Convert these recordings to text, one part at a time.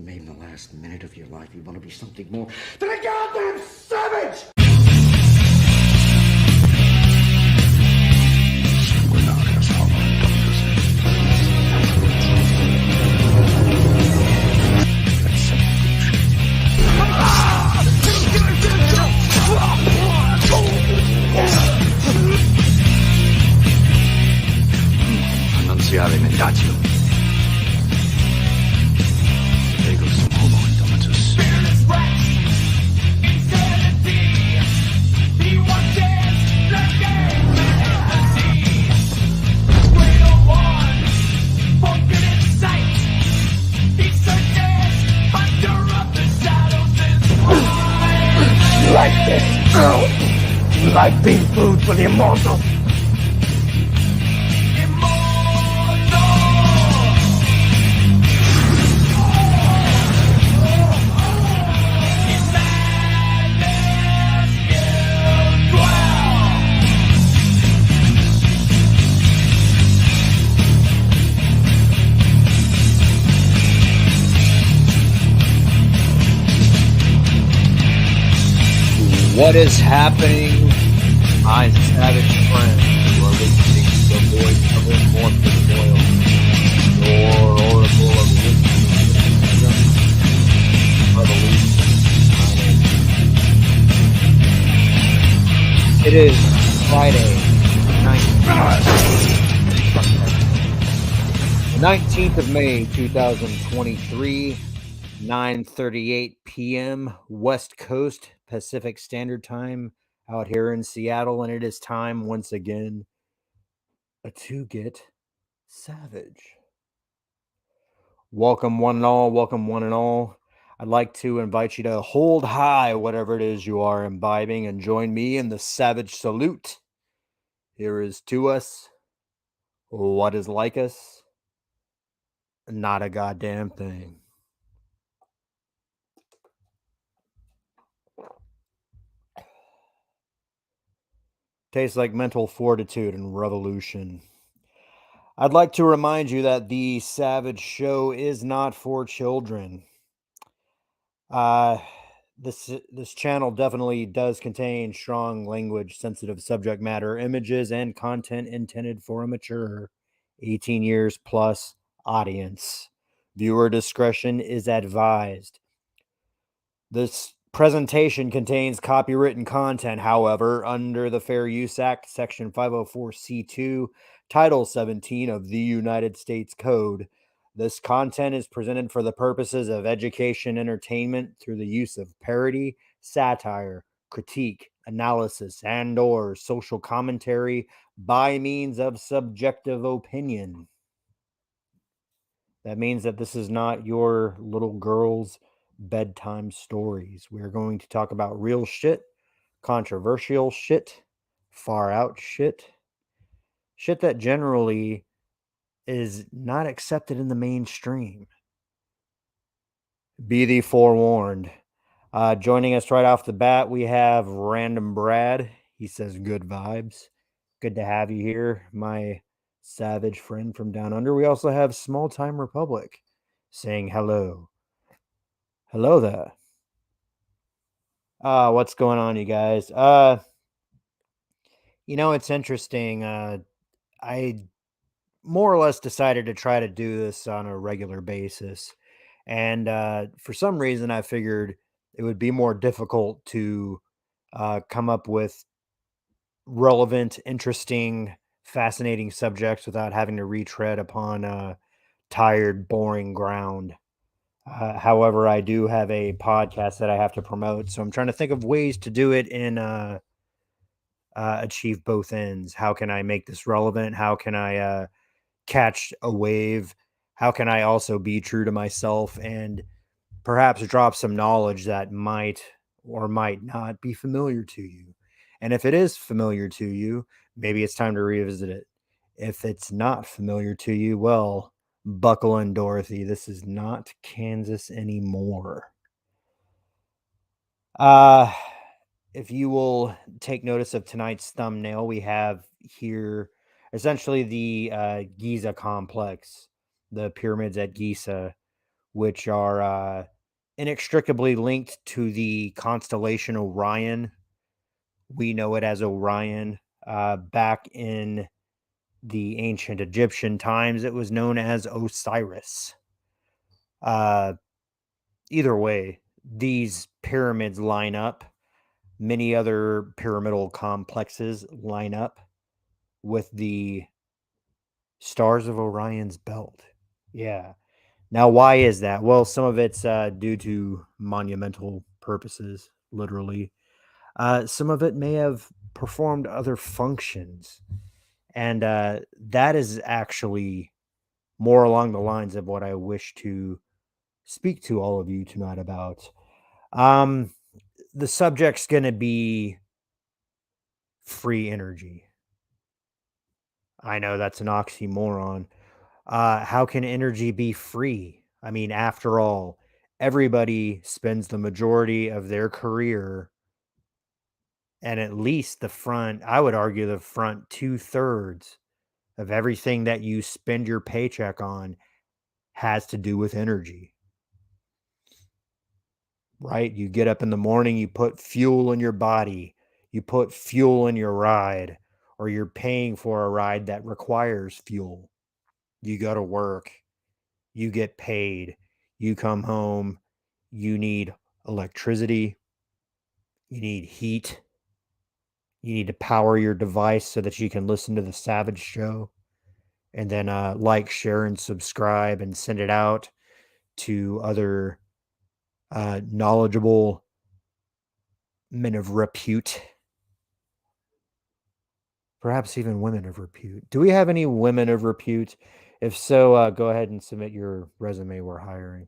Maybe in the last minute of your life you want to be something more than a goddamn savage! Annunziare mendatio. Prego sum homo indomitus. You like this, girl? You like being food for the immortal? What is happening, my savage friends? You are listening to the voice of Immortal Coil, your oracle of wisdom, revolution. It is Friday, the 19th of May, 2023, 9:38 p.m. West Coast Pacific Standard Time out here in Seattle, and it is time once again to get savage. Welcome one and all, welcome one and all. I'd like to invite you to hold high whatever it is you are imbibing and join me in the savage salute. Here is to us what is like us, not a goddamn thing. Tastes like mental fortitude and revolution. I'd like to remind you that the Savage Show is not for children. This channel definitely does contain strong language, sensitive subject matter, images, and content intended for a mature 18 years plus audience. Viewer discretion is advised. This presentation contains copywritten content, however, under the Fair Use Act, Section 504C2, Title 17 of the United States Code. This content is presented for the purposes of education, entertainment through the use of parody, satire, critique, analysis, and/or social commentary by means of subjective opinion. That means that this is not your little girl's bedtime stories. We're going to talk about real shit, controversial shit, far out shit, shit that generally is not accepted in the mainstream. Be thee forewarned. Joining us right off the bat, we have Random Brad. He says good vibes. Good to have you here, my savage friend from down under. We also have Small Time Republic saying hello. Hello there. What's going on, you guys? It's interesting. I more or less decided to try to do this on a regular basis. And for some reason, I figured it would be more difficult to come up with relevant, interesting, fascinating subjects without having to retread upon tired, boring ground. However, I do have a podcast that I have to promote, so I'm trying to think of ways to do it and achieve both ends. How can I make this relevant? How can I catch a wave? How can I also be true to myself and perhaps drop some knowledge that might or might not be familiar to you? And if it is familiar to you, maybe it's time to revisit it. If it's not familiar to you, well, buckle in, Dorothy. This is not Kansas anymore. If you will take notice of tonight's thumbnail, we have here essentially the Giza complex, the pyramids at Giza, which are inextricably linked to the constellation Orion. We know it as Orion. Back in the ancient Egyptian times, it was known as Osiris. Either way, these pyramids line up. Many other pyramidal complexes line up with the stars of Orion's belt. Yeah. Now, why is that? Well, some of it's due to monumental purposes, literally. Some of it may have performed other functions. And that is actually more along the lines of what I wish to speak to all of you tonight about. Um, the subject's going to be free energy. I know that's an oxymoron. How can energy be free? I mean, after all, everybody spends the majority of their career and at least the front, I would argue the front 2/3 of everything that you spend your paycheck on has to do with energy, right? You get up in the morning, you put fuel in your body, you put fuel in your ride, or you're paying for a ride that requires fuel. You go to work, you get paid, you come home, you need electricity, you need heat, you need to power your device so that you can listen to the Savage Show, and then like, share, and subscribe and send it out to other knowledgeable men of repute, perhaps even women of repute. Do we have any women of repute? If so, go ahead and submit your resume. We're hiring.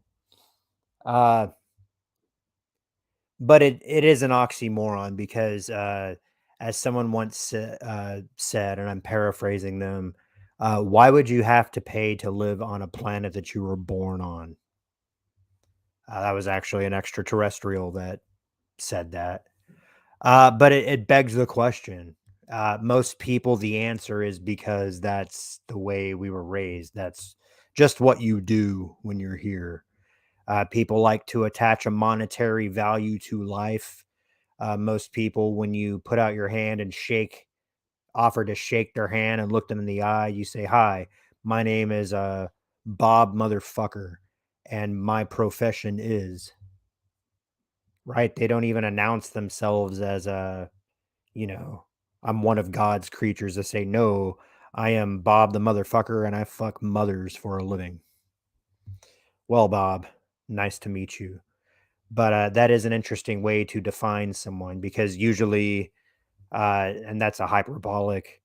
Uh, but it is an oxymoron because, as someone once said, and I'm paraphrasing them, why would you have to pay to live on a planet that you were born on? That was actually an extraterrestrial that said that. But it begs the question. Most people, the answer is because that's the way we were raised. That's just what you do when you're here. People like to attach a monetary value to life. Most people, when you put out your hand and offer to shake their hand and look them in the eye, you say, "Hi, my name is Bob Motherfucker, and my profession is," right? They don't even announce themselves as you know, I'm one of God's creatures to say, "No, I am Bob the Motherfucker and I fuck mothers for a living." Well, Bob, nice to meet you. But that is an interesting way to define someone because usually, and that's a hyperbolic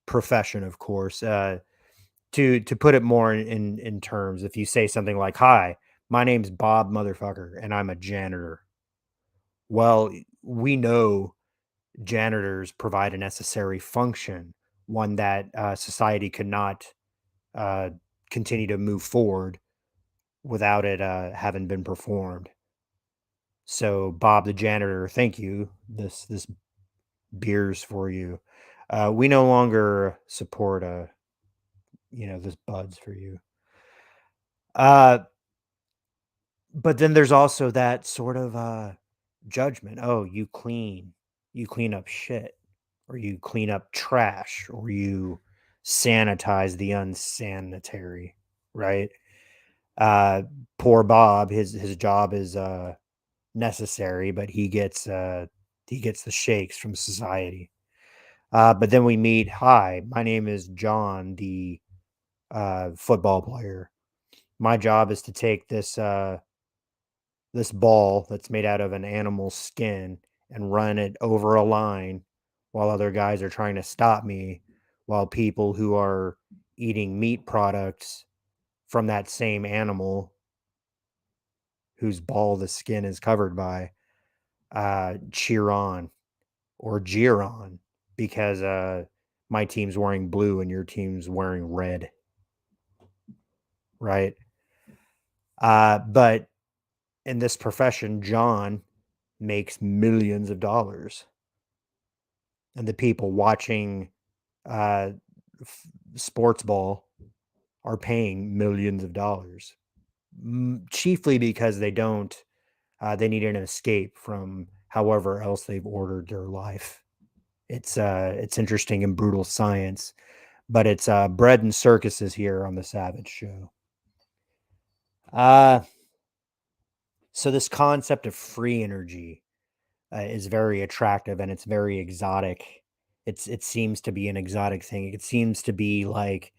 profession, of course. To put it more in terms, if you say something like, "Hi, my name's Bob Motherfucker and I'm a janitor." Well, we know janitors provide a necessary function, one that society could not uh, continue to move forward without it having been performed. So, Bob the janitor, thank you. This beers for you. We no longer support this buds for you. Uh, but then there's also that sort of judgment. Oh, you clean up shit, or you clean up trash, or you sanitize the unsanitary, right? Uh, Poor Bob, his job is necessary, but he gets the shakes from society. But then we meet. Hi, my name is John, the football player. My job is to take this ball that's made out of an animal's skin and run it over a line while other guys are trying to stop me, while people who are eating meat products from that same animal whose ball the skin is covered by cheer on or jeer on because my team's wearing blue and your team's wearing red, right? But in this profession, John makes millions of dollars, and the people watching uh, sports ball are paying millions of dollars. chiefly because they don't. They need an escape from however else they've ordered their life. It's interesting and brutal science, but it's bread and circuses here on the Savage Show. So this concept of free energy is very attractive and it's very exotic. It seems to be an exotic thing. It seems to be like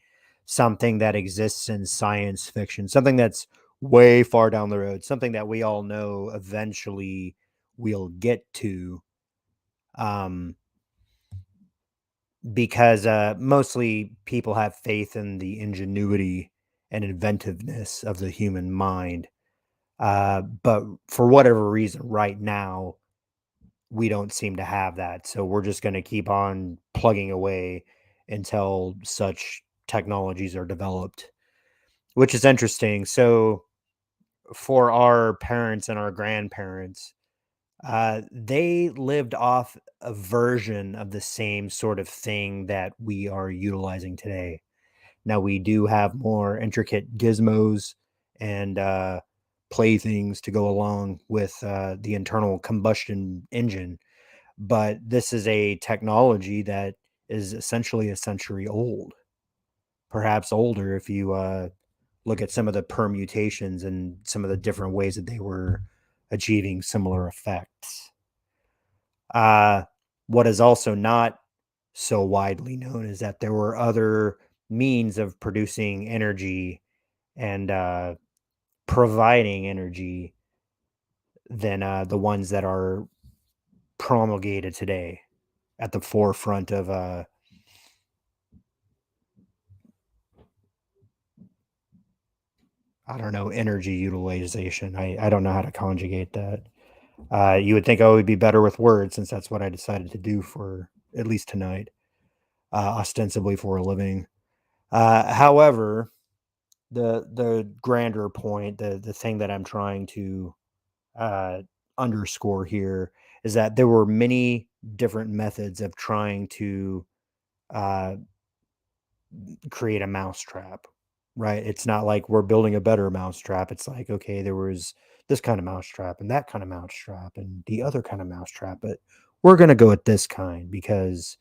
something that exists in science fiction, something that's way far down the road, something that we all know eventually we'll get to. Um, because mostly people have faith in the ingenuity and inventiveness of the human mind. But for whatever reason, right now, we don't seem to have that. So we're just going to keep on plugging away until such technologies are developed, which is interesting. So for our parents and our grandparents, they lived off a version of the same sort of thing that we are utilizing today. Now we do have more intricate gizmos and playthings to go along with the internal combustion engine, but this is a technology that is essentially a century old, perhaps older if you look at some of the permutations and some of the different ways that they were achieving similar effects. Uh, what is also not so widely known is that there were other means of producing energy and providing energy than the ones that are promulgated today at the forefront of I don't know, energy utilization. I don't know how to conjugate that. You would think I would be better with words since that's what I decided to do for at least tonight, ostensibly for a living. However, the grander point, the thing that I'm trying to uh, underscore here is that there were many different methods of trying to uh, create a mousetrap, right? It's not like we're building a better mousetrap. It's like, okay, there was this kind of mousetrap and that kind of mousetrap and the other kind of mousetrap, but we're going to go with this kind because,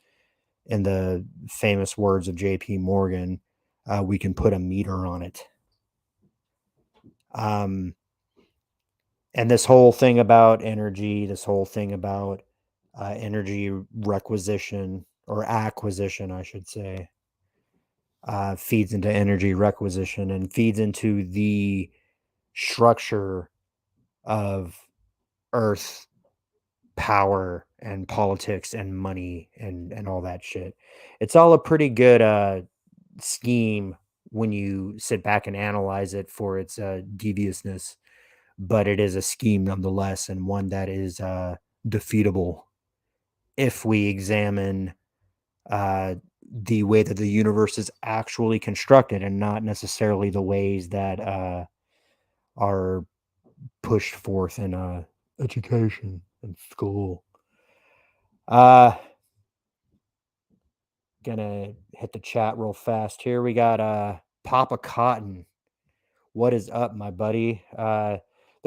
in the famous words of J.P. Morgan, we can put a meter on it. Um, and this whole thing about energy, this whole thing about energy requisition or acquisition, I should say, feeds into energy requisition and feeds into the structure of earth power and politics and money and all that shit. It's all a pretty good scheme when you sit back and analyze it for its deviousness, but it is a scheme nonetheless, and one that is defeatable if we examine uh, the way that the universe is actually constructed and not necessarily the ways that are pushed forth in education and school. Uh, gonna hit the chat real fast here. We got Papa Cotton. What is up, my buddy? There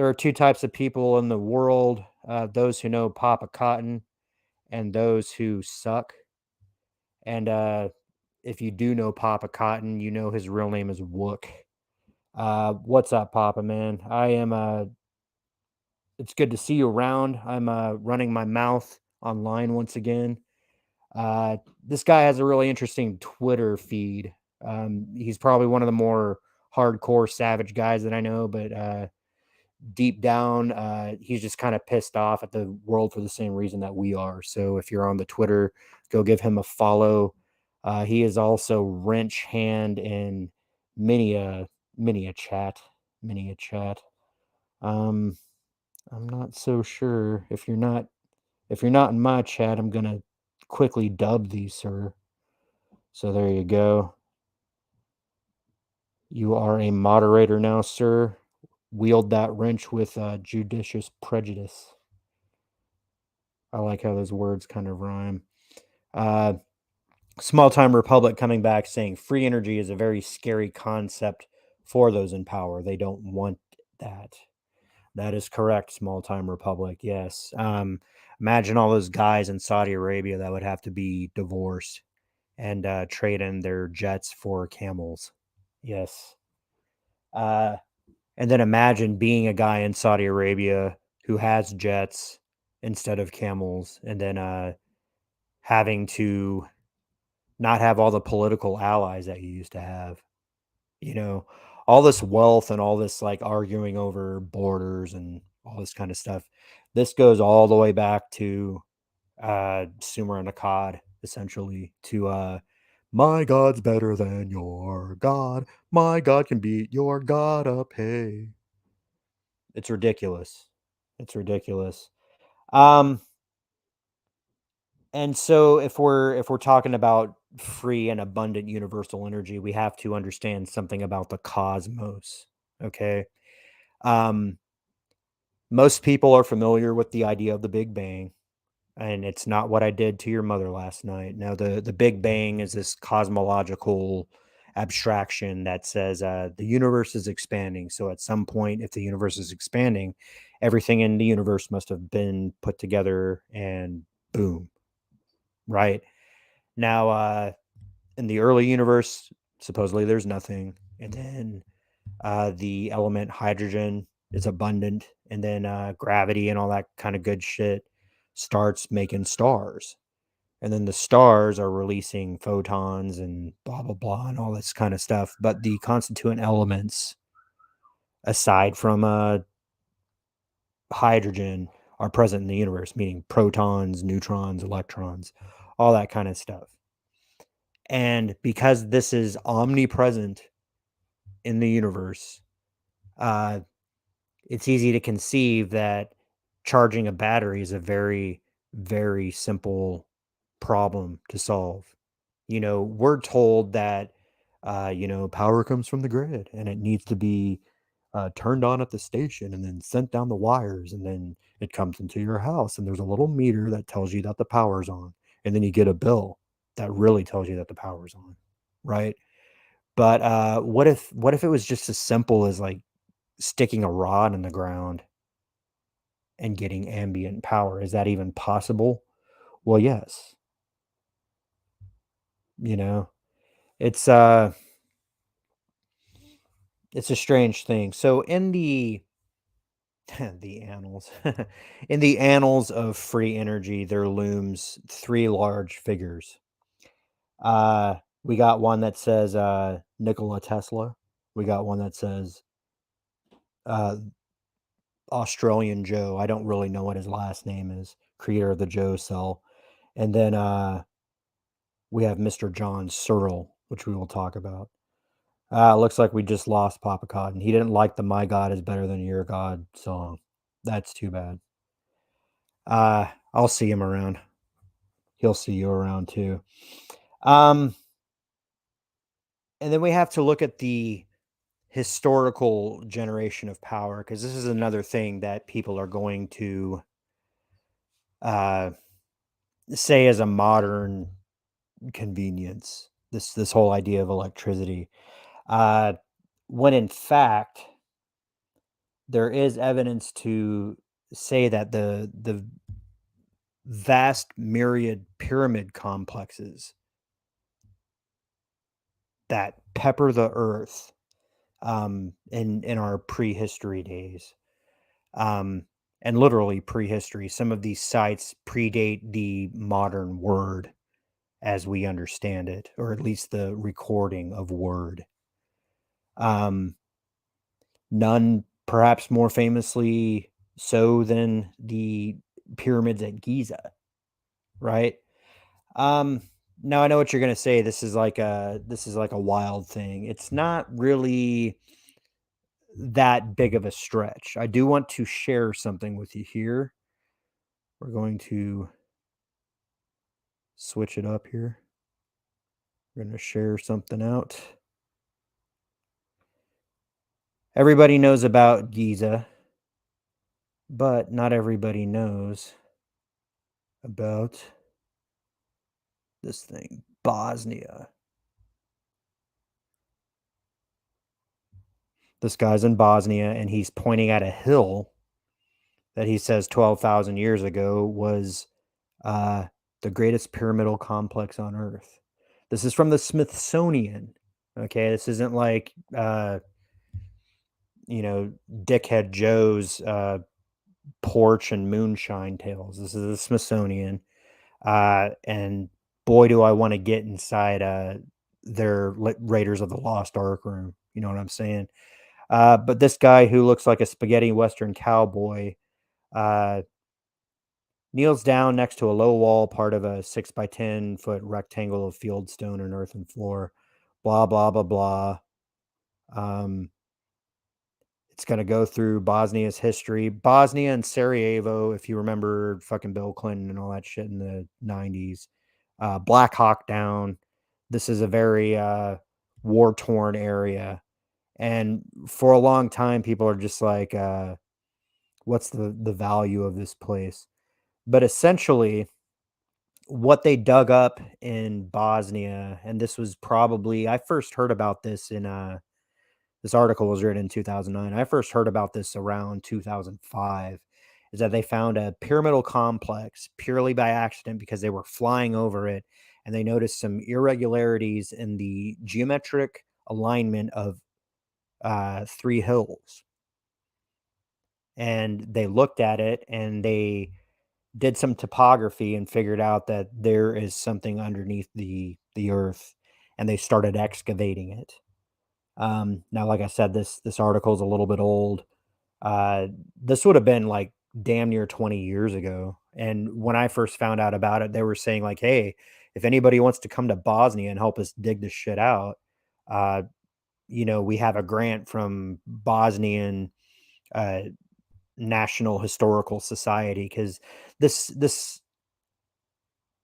are two types of people in the world: those who know Papa Cotton and those who suck. And if you do know Papa Cotton, you know his real name is Wook. What's up, Papa, man? I am it's good to see you around. I'm running my mouth online once again. This guy has a really interesting Twitter feed. He's probably one of the more hardcore savage guys that I know, but deep down, he's just kind of pissed off at the world for the same reason that we are. So if you're on the Twitter, go give him a follow. He is also wrench hand in many a many a chat, many a chat. Um, I'm not so sure if you're not in my chat, I'm gonna quickly dub thee, sir. So there you go. You are a moderator now, sir. Wield that wrench with judicious prejudice. I like how those words kind of rhyme. Uh, Small Time Republic coming back saying free energy is a very scary concept for those in power. They don't want that. That is correct, small time republic. Yes. Imagine all those guys in Saudi Arabia that would have to be divorced and trade in their jets for camels. Yes. And then imagine being a guy in Saudi Arabia who has jets instead of camels, and then having to not have all the political allies that you used to have. You know, all this wealth and all this like arguing over borders and all this kind of stuff. This goes all the way back to Sumer and Akkad, essentially, to my God's better than your God. My God can beat your God up. Hey. It's ridiculous. It's ridiculous. Um, and so if we're talking about free and abundant universal energy, we have to understand something about the cosmos. Okay. Um, most people are familiar with the idea of the Big Bang, and it's not what I did to your mother last night. Now, the Big Bang is this cosmological abstraction that says the universe is expanding. So, at some point, if the universe is expanding, everything in the universe must have been put together, and boom, right? Now, in the early universe, supposedly there's nothing, and then the element hydrogen is abundant, and then gravity and all that kind of good shit starts making stars. And then the stars are releasing photons and blah, blah, blah, and all this kind of stuff. But the constituent elements, aside from hydrogen, are present in the universe, meaning protons, neutrons, electrons, all that kind of stuff. And because this is omnipresent in the universe, uh, it's easy to conceive that charging a battery is a very, very simple problem to solve. We're told that, power comes from the grid and it needs to be turned on at the station and then sent down the wires, and then it comes into your house and there's a little meter that tells you that the power's on, and then you get a bill that really tells you that the power's on, right? But what if it was just as simple as like sticking a rod in the ground and getting ambient power? Is that even possible? Well, yes. You know, it's it's a strange thing. So in the the annals in the annals of free energy, there looms three large figures. We got one that says Nikola Tesla. We got one that says uh Australian Joe. I don't really know what his last name is. Creator of the Joe cell. And then we have Mr. John Searl, which we will talk about. Looks like we just lost Papa Cotton. He didn't like the "My God is Better Than Your God" song. That's too bad. I'll see him around. He'll see you around too. Um, and then we have to look at the historical generation of power, because this is another thing that people are going to uh, say as a modern convenience. This whole idea of electricity, uh, when in fact there is evidence to say that the vast myriad pyramid complexes that pepper the earth in our prehistory days, um, and literally prehistory. Some of these sites predate the modern word as we understand it, or at least the recording of word. Um, None perhaps more famously so than the pyramids at Giza, right? Um, Now I know what you're gonna say. This is like a wild thing. It's not really that big of a stretch. I do want to share something with you here. We're going to switch it up here. We're going to share something out. Everybody knows about Giza, but not everybody knows about this thing, Bosnia. This guy's in Bosnia, and he's pointing at a hill that he says 12,000 years ago was the greatest pyramidal complex on Earth. This is from the Smithsonian. Okay, this isn't like Dickhead Joe's Porch and Moonshine tales. This is the Smithsonian, and boy, do I want to get inside their Raiders of the Lost Ark room. You know what I'm saying? But this guy who looks like a spaghetti western cowboy uh, kneels down next to a low wall, part of a 6 by 10 foot rectangle of field stone and earthen floor. Blah blah blah blah. Um, it's going to go through Bosnia's history. Bosnia and Sarajevo, if you remember fucking Bill Clinton and all that shit in the 90s. Black Hawk Down. This is a very war-torn area. And for a long time, people are just like, what's the value of this place? But essentially, what they dug up in Bosnia, and this was probably, I first heard about this in this article was written in 2009. I first heard about this around 2005, is that they found a pyramidal complex purely by accident because they were flying over it, and they noticed some irregularities in the geometric alignment of 3 hills. And they looked at it, and they did some topography and figured out that there is something underneath the earth, and they started excavating it. Now, like I said, this article is a little bit old. This would have been like damn near 20 years ago. And when I first found out about it, they were saying like, "Hey, if anybody wants to come to Bosnia and help us dig this shit out, uh, we have a grant from Bosnian uh, National Historical Society," because this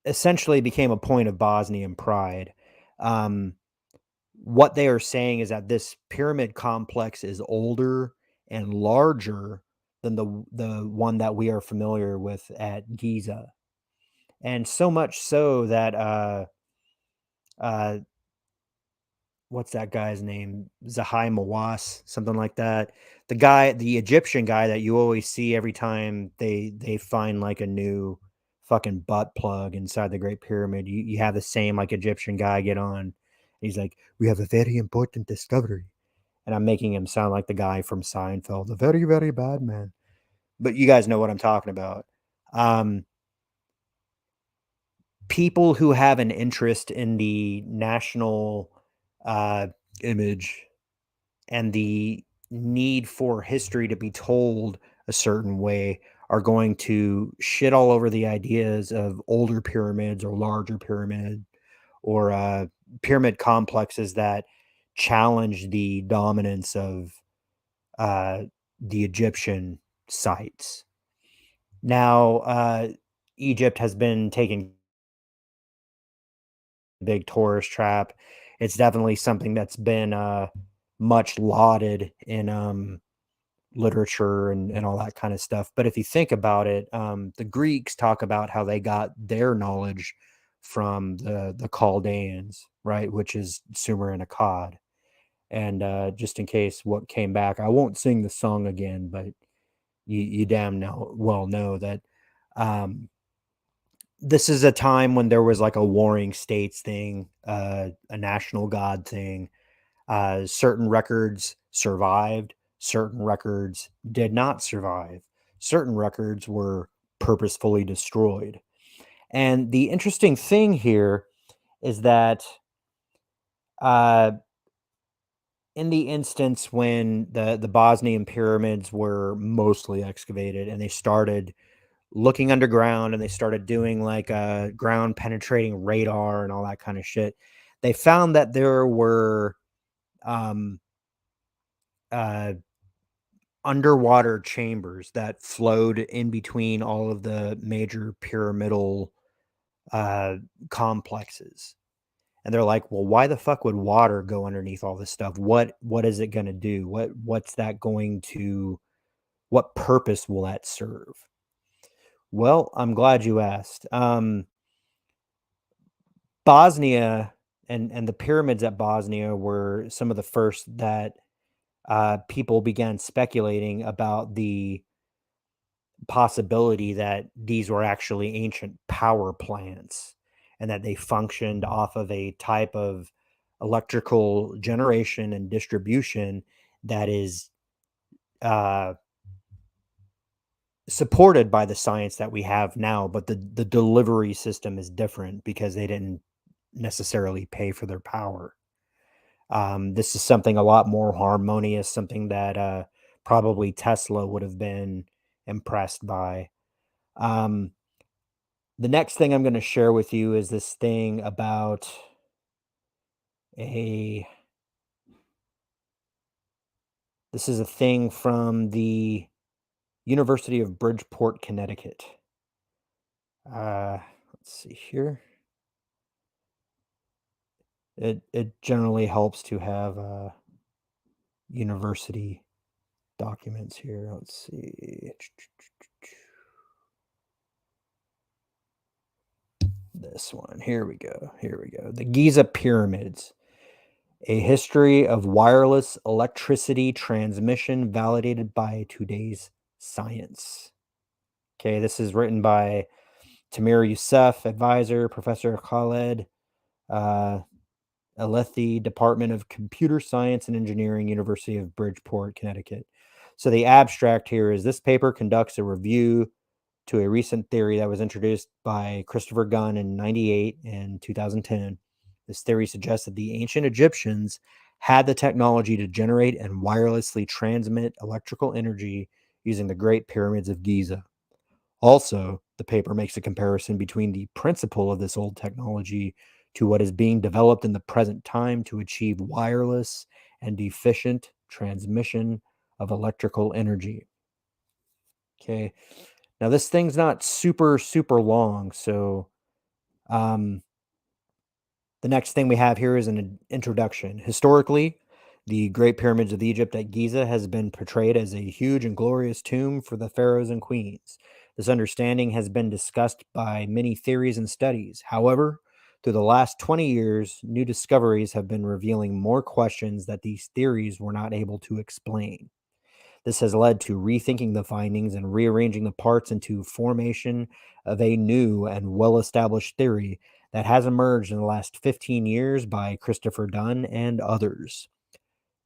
essentially became a point of Bosnian pride. Um, what they are saying is that this pyramid complex is older and larger than the one that we are familiar with at Giza, and so much so that uh, what's that guy's name? Zahai Mawas, something like that. The Egyptian guy that you always see every time they find like a new fucking butt plug inside the Great Pyramid. You have the same like Egyptian guy get on. He's like, "We have a very important discovery," and I'm making him sound like the guy from Seinfeld, the very very bad man. But you guys know what I'm talking about. Um, People who have an interest in the national image and the need for history to be told a certain way are going to shit all over the ideas of older pyramids or larger pyramid or pyramid complexes that challenge the dominance of uh, the Egyptian sites. Now, Egypt has been taking a big tourist trap. It's definitely something that's been much lauded in literature and all that kind of stuff. But if you think about it, the Greeks talk about how they got their knowledge from the Chaldeans, right, which is Sumer and Akkad. And just in case what came back, I won't sing the song again, but you damn well know that this is a time when there was like a warring states thing, a national god thing. Certain records survived, certain records did not survive, certain records were purposefully destroyed. And the interesting thing here is that uh, in the instance when the Bosnian pyramids were mostly excavated and they started looking underground and they started doing like ground penetrating radar and all that kind of shit, they found that there were um, uh, underwater chambers that flowed in between all of the major pyramidal uh, complexes. And they're like, well, why the fuck would water go underneath all this stuff? What is it going to do? What's that going to, what purpose will that serve? Well, I'm glad you asked. Bosnia and the pyramids at Bosnia were some of the first that people began speculating about the possibility that these were actually ancient power plants and that they functioned off of a type of electrical generation and distribution that is supported by the science that we have now, but the delivery system is different because they didn't necessarily pay for their power. This is something a lot more harmonious, something that probably Tesla would have been impressed by. The next thing I'm going to share with you is this thing about this is a thing from the University of Bridgeport, Connecticut. Let's see here. It generally helps to have university documents here. Let's see. This one. Here we go. The Giza Pyramids. A history of wireless electricity transmission validated by today's science. Okay, this is written by Tamir Youssef, advisor, Professor Khaled Alethi, Department of Computer Science and Engineering, University of Bridgeport, Connecticut. So the abstract here is this paper conducts a review to a recent theory that was introduced by Christopher Gunn in 98 and 2010. This theory suggests that the ancient Egyptians had the technology to generate and wirelessly transmit electrical energy using the Great Pyramids of Giza. Also, the paper makes a comparison between the principle of this old technology to what is being developed in the present time to achieve wireless and efficient transmission of electrical energy. Okay. Now, this thing's not super long, so the next thing we have here is an introduction. Historically, the Great Pyramids of Egypt at Giza has been portrayed as a huge and glorious tomb for the pharaohs and queens. This understanding has been discussed by many theories and studies. However, through the last 20 years, new discoveries have been revealing more questions that these theories were not able to explain. This has led to rethinking the findings and rearranging the parts into formation of a new and well-established theory that has emerged in the last 15 years by Christopher Dunn and others.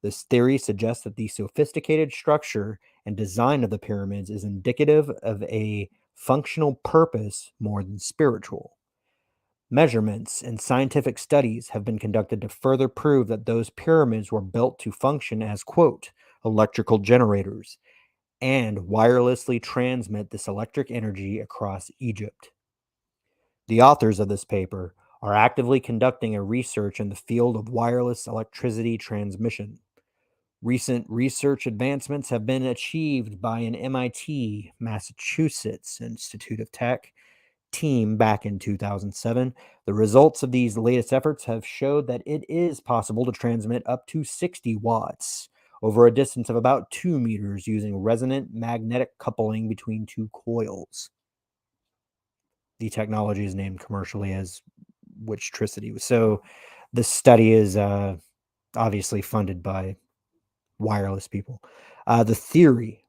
This theory suggests that the sophisticated structure and design of the pyramids is indicative of a functional purpose more than spiritual. Measurements and scientific studies have been conducted to further prove that those pyramids were built to function as, quote, electrical generators and wirelessly transmit this electric energy across Egypt. The authors of this paper are actively conducting a research in the field of wireless electricity transmission. Recent research advancements have been achieved by an MIT, Massachusetts Institute of Tech team back in 2007. The results of these latest efforts have showed that it is possible to transmit up to 60 watts over a distance of about 2 meters using resonant magnetic coupling between two coils. The technology is named commercially as Witchtricity. So this study is obviously funded by wireless people. The theory.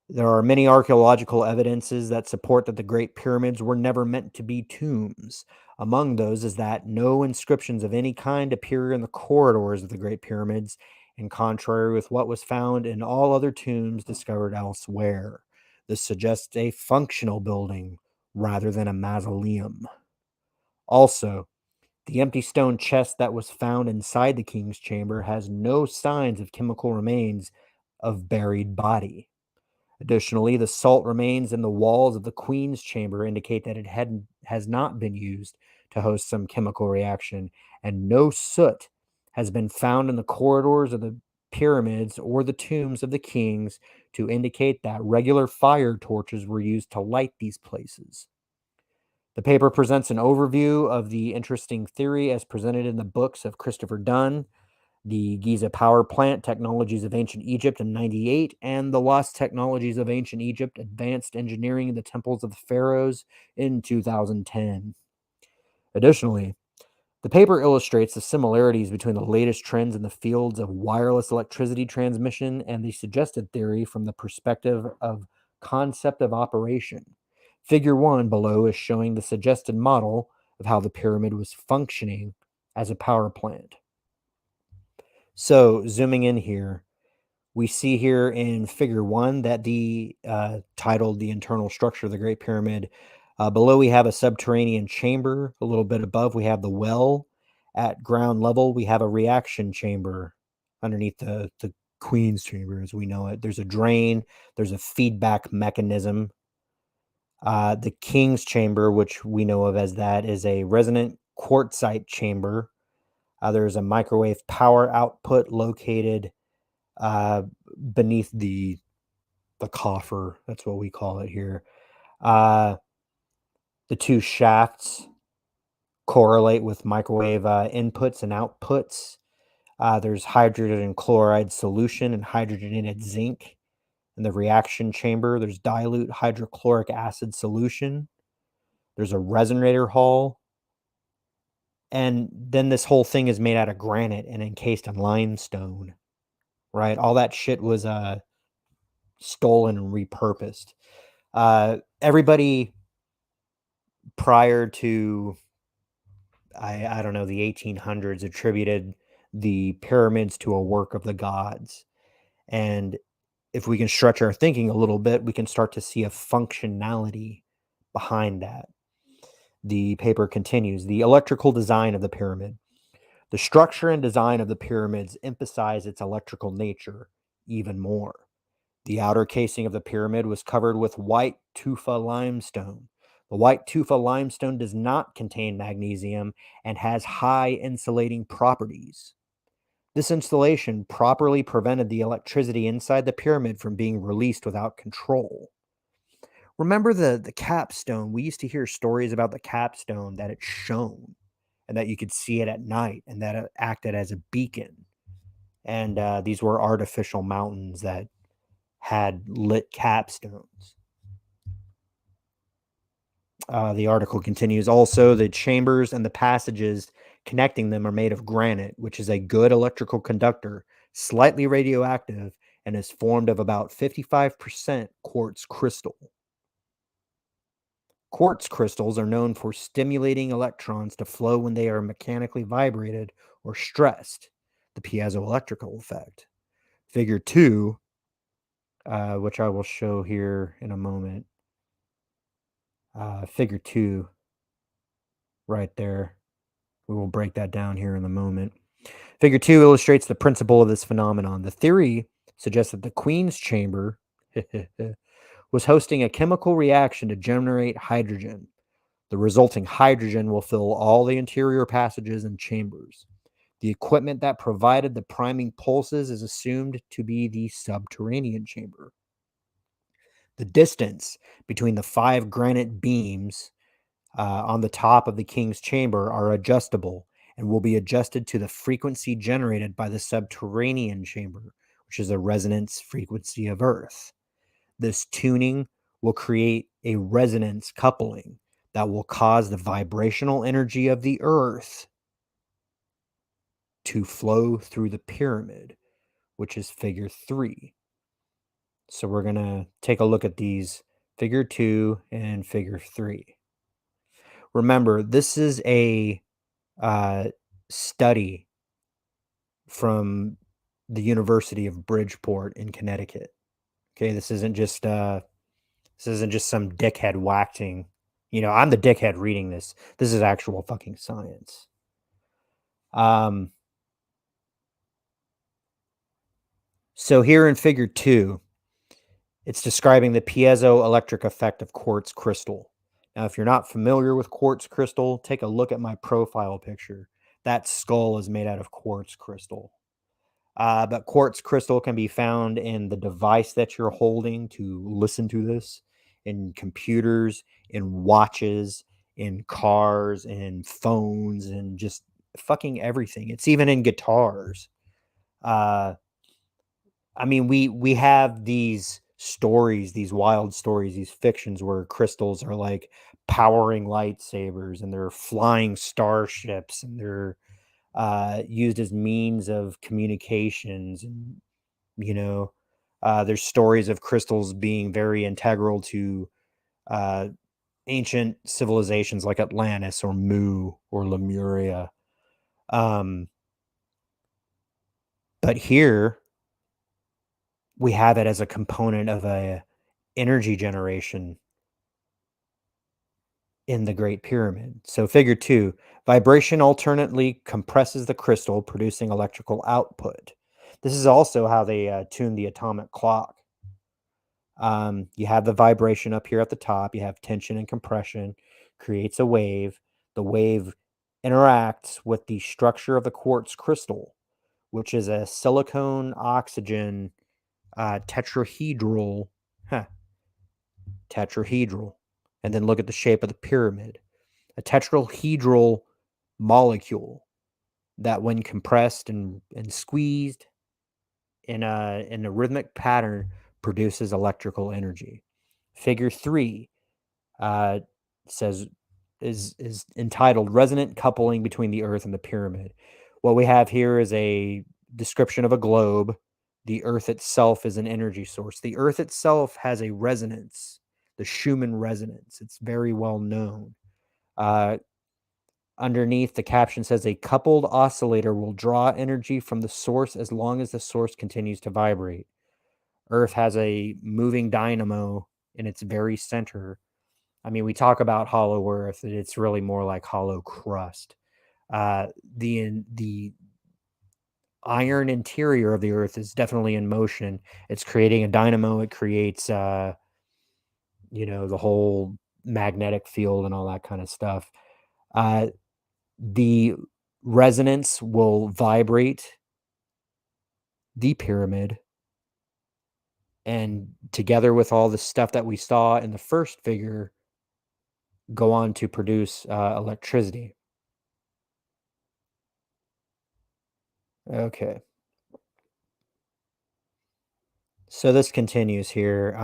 There are many archaeological evidences that support that the Great Pyramids were never meant to be tombs. Among those is that no inscriptions of any kind appear in the corridors of the Great Pyramids, in contrary with what was found in all other tombs discovered elsewhere. This suggests a functional building rather than a mausoleum. Also, the empty stone chest that was found inside the king's chamber has no signs of chemical remains of buried body. Additionally, the salt remains in the walls of the queen's chamber indicate that it has not been used to host some chemical reaction, and no soot has been found in the corridors of the pyramids or the tombs of the kings to indicate that regular fire torches were used to light these places. The paper presents an overview of the interesting theory as presented in the books of Christopher Dunn, the Giza Power Plant, Technologies of Ancient Egypt in 98, and the Lost Technologies of Ancient Egypt, Advanced Engineering in the Temples of the Pharaohs in 2010. Additionally, The paper illustrates the similarities between the latest trends in the fields of wireless electricity transmission and the suggested theory from the perspective of concept of operation. Figure 1 below is showing the suggested model of how the pyramid was functioning as a power plant. So, zooming in here, we see here in figure 1 that titled The Internal Structure of the Great Pyramid. Below, we have a subterranean chamber. A little bit above, we have the well. At ground level, we have a reaction chamber underneath the Queen's chamber as we know it. There's a drain, there's a feedback mechanism. The King's chamber, which we know of as that, is a resonant quartzite chamber. There's a microwave power output located beneath the coffer. That's what we call it here. The two shafts correlate with microwave inputs and outputs. There's hydrogen chloride solution and hydrogenated zinc in the reaction chamber. There's dilute hydrochloric acid solution. There's a resonator hull. And then this whole thing is made out of granite and encased in limestone, right? All that shit was stolen and repurposed. Everybody prior to, I don't know, the 1800s attributed the pyramids to a work of the gods. And if we can stretch our thinking a little bit, we can start to see a functionality behind that. The paper continues, the electrical design of the pyramid. The structure and design of the pyramids emphasize its electrical nature even more. The outer casing of the pyramid was covered with white tufa limestone. The white tufa limestone does not contain magnesium and has high insulating properties. This installation properly prevented the electricity inside the pyramid from being released without control. Remember the capstone? We used to hear stories about the capstone that it shone and that you could see it at night and that it acted as a beacon. And these were artificial mountains that had lit capstones. The article continues. Also, the chambers and the passages connecting them are made of granite, which is a good electrical conductor, slightly radioactive, and is formed of about 55% quartz crystal. Quartz crystals are known for stimulating electrons to flow when they are mechanically vibrated or stressed, the piezoelectrical effect. Figure 2, which I will show here in a moment. Figure 2, right there. We will break that down here in a moment. Figure 2 illustrates the principle of this phenomenon. The theory suggests that the Queen's chamber was hosting a chemical reaction to generate hydrogen. The resulting hydrogen will fill all the interior passages and chambers. The equipment that provided the priming pulses is assumed to be the subterranean chamber. The distance between the 5 granite beams on the top of the king's chamber are adjustable and will be adjusted to the frequency generated by the subterranean chamber, which is a resonance frequency of Earth. This tuning will create a resonance coupling that will cause the vibrational energy of the Earth to flow through the pyramid, which is figure 3. So we're going to take a look at these, figure 2 and figure 3. Remember, this is a study from the University of Bridgeport in Connecticut. Okay, this isn't just some dickhead waxing. You know, I'm the dickhead reading this. This is actual fucking science. So here in figure 2, it's describing the piezoelectric effect of quartz crystal. Now, if you're not familiar with quartz crystal, take a look at my profile picture. That skull is made out of quartz crystal. But quartz crystal can be found in the device that you're holding to listen to this, in computers, in watches, in cars, in phones, and just fucking everything. It's even in guitars. I mean, we have these stories, these wild stories, these fictions where crystals are like powering lightsabers and they're flying starships and they're used as means of communications. And, you know, there's stories of crystals being very integral to uh, ancient civilizations like Atlantis or Mu or Lemuria. But here we have it as a component of a energy generation in the Great Pyramid. So figure 2, vibration alternately compresses the crystal, producing electrical output. This is also how they tune the atomic clock. You have the vibration up here at the top. You have tension and compression, creates a wave. The wave interacts with the structure of the quartz crystal, which is a silicon oxygen tetrahedral. Tetrahedral. And then look at the shape of the pyramid. A tetrahedral molecule that, when compressed and squeezed in a rhythmic pattern, produces electrical energy. Figure 3 uh, says is entitled "Resonant Coupling Between the Earth and the Pyramid." What we have here is a description of a globe. The Earth itself is an energy source. The Earth itself has a resonance, the Schumann resonance. It's very well known. Underneath, the caption says a coupled oscillator will draw energy from the source as long as the source continues to vibrate. Earth has a moving dynamo in its very center. I mean, we talk about hollow Earth, and it's really more like hollow crust. The iron interior of the Earth is definitely in motion. It's creating a dynamo. It creates, the whole magnetic field and all that kind of stuff. The resonance will vibrate the pyramid, and together with all the stuff that we saw in the first figure, go on to produce electricity. Okay. So this continues here.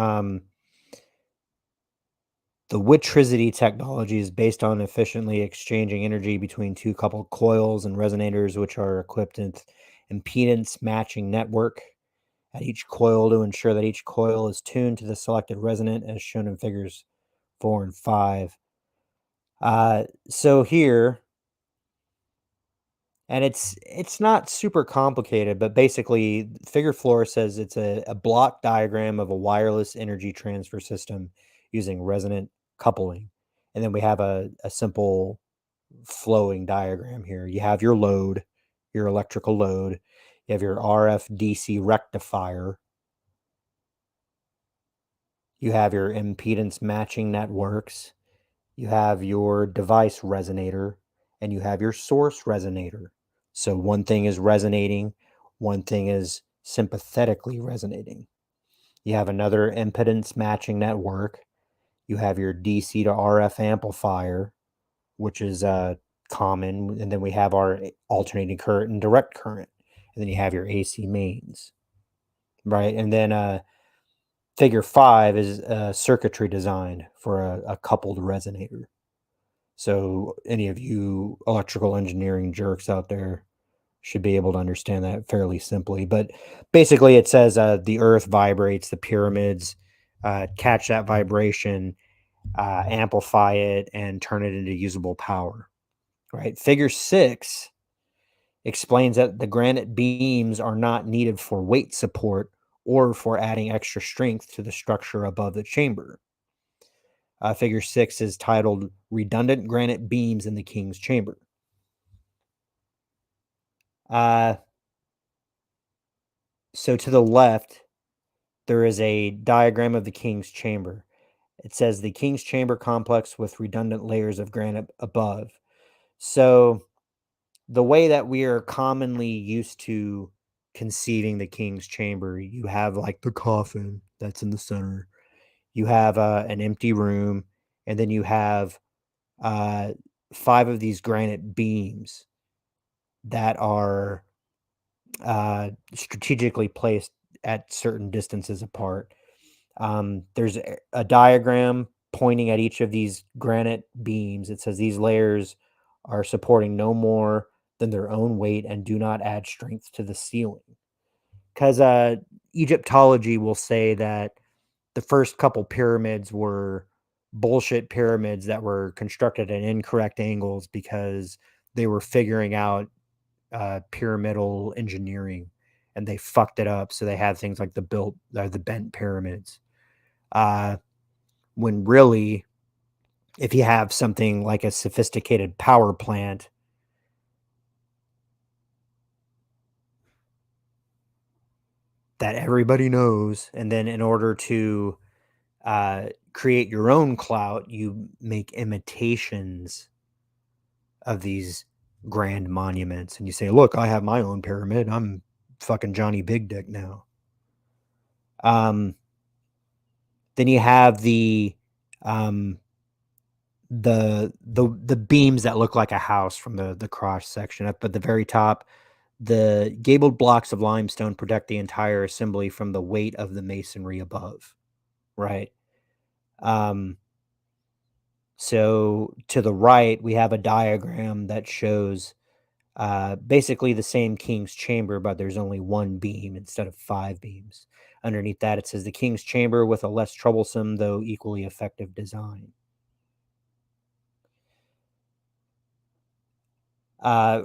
The Witricity technology is based on efficiently exchanging energy between two coupled coils and resonators, which are equipped with impedance matching network at each coil to ensure that each coil is tuned to the selected resonant, as shown in figures 4 and 5. So here, and it's not super complicated, but basically, figure 4 says it's a block diagram of a wireless energy transfer system using resonant coupling. And then we have a simple flowing diagram here. You have your load, your electrical load. You have your RF DC rectifier. You have your impedance matching networks. You have your device resonator, and you have your source resonator. So one thing is resonating, one thing is sympathetically resonating. You have another impedance matching network. You have your DC to RF amplifier, which is common. And then we have our alternating current and direct current. And then you have your AC mains, right? And then figure 5 is a circuitry designed for a coupled resonator. So any of you electrical engineering jerks out there should be able to understand that fairly simply. But basically, it says the Earth vibrates, the pyramids catch that vibration, amplify it, and turn it into usable power. Right? Figure 6 explains that the granite beams are not needed for weight support or for adding extra strength to the structure above the chamber. Figure 6 is titled Redundant Granite Beams in the King's Chamber. So to the left, there is a diagram of the King's Chamber. It says the King's Chamber complex with redundant layers of granite above. So the way that we are commonly used to conceiving the King's Chamber, you have like the coffin that's in the center. You have an empty room, and then you have 5 of these granite beams that are strategically placed at certain distances apart. There's a diagram pointing at each of these granite beams. It says these layers are supporting no more than their own weight and do not add strength to the ceiling. Because Egyptology will say that the first couple pyramids were bullshit pyramids that were constructed at incorrect angles because they were figuring out pyramidal engineering and they fucked it up. So they had things like the bent pyramids. When really, if you have something like a sophisticated power plant, that everybody knows, and then in order to create your own clout, you make imitations of these grand monuments, and you say, "Look, I have my own pyramid. I'm fucking Johnny Big Dick now." Then you have the beams that look like a house from the cross section up at the very top. The gabled blocks of limestone protect the entire assembly from the weight of the masonry above, right? So to the right, we have a diagram that shows basically the same king's chamber, but there's only one beam instead of 5 beams. Underneath that, it says the king's chamber with a less troublesome, though equally effective design.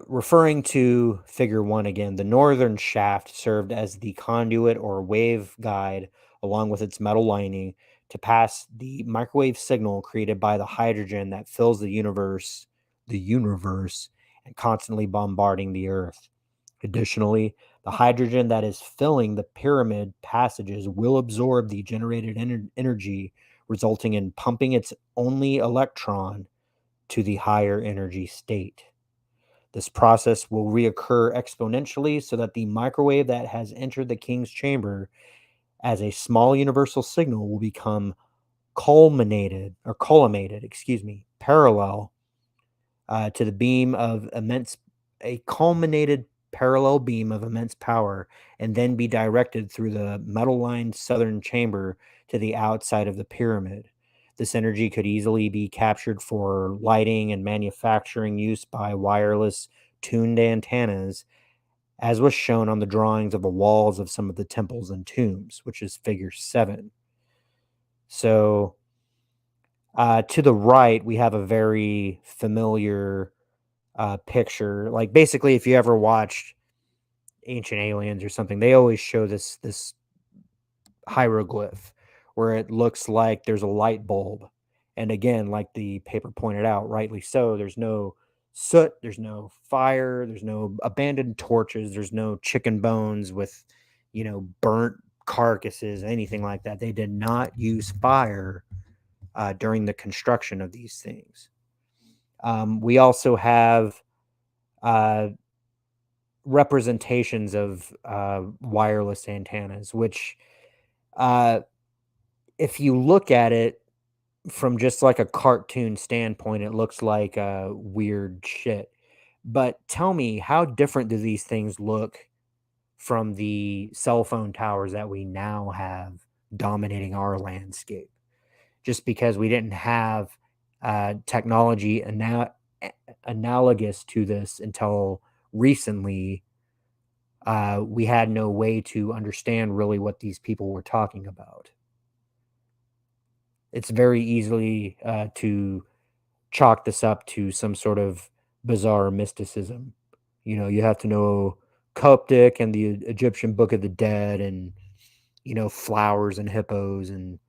Referring to figure 1 again, the northern shaft served as the conduit or wave guide along with its metal lining to pass the microwave signal created by the hydrogen that fills the universe and constantly bombarding the earth. Additionally, the hydrogen that is filling the pyramid passages will absorb the generated energy, resulting in pumping its only electron to the higher energy state. This process will reoccur exponentially so that the microwave that has entered the king's chamber as a small universal signal will become parallel to the beam of a culminated parallel beam of immense power, and then be directed through the metal-lined southern chamber to the outside of the pyramid. This energy could easily be captured for lighting and manufacturing use by wireless tuned antennas, as was shown on the drawings of the walls of some of the temples and tombs, which is figure 7. So, to the right, we have a very familiar picture. Like basically, if you ever watched Ancient Aliens or something, they always show this hieroglyph where it looks like there's a light bulb. And again, like the paper pointed out, rightly so, there's no soot, there's no fire, there's no abandoned torches, there's no chicken bones with, burnt carcasses, anything like that. They did not use fire during the construction of these things. We also have representations of wireless antennas, which, if you look at it from just like a cartoon standpoint, it looks like weird shit. But tell me, how different do these things look from the cell phone towers that we now have dominating our landscape? Just because we didn't have technology analogous to this until recently, we had no way to understand really what these people were talking about. It's very easily to chalk this up to some sort of bizarre mysticism. You have to know Coptic and the Egyptian Book of the Dead and, flowers and hippos and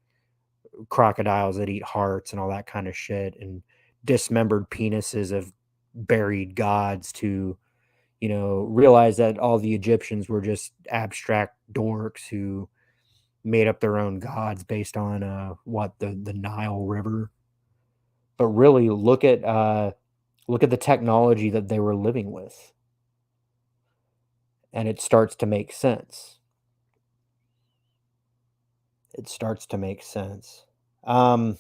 crocodiles that eat hearts and all that kind of shit and dismembered penises of buried gods to, realize that all the Egyptians were just abstract dorks who made up their own gods based on the Nile River. But really look at the technology that they were living with, and it starts to make sense. It starts to make sense. Gonna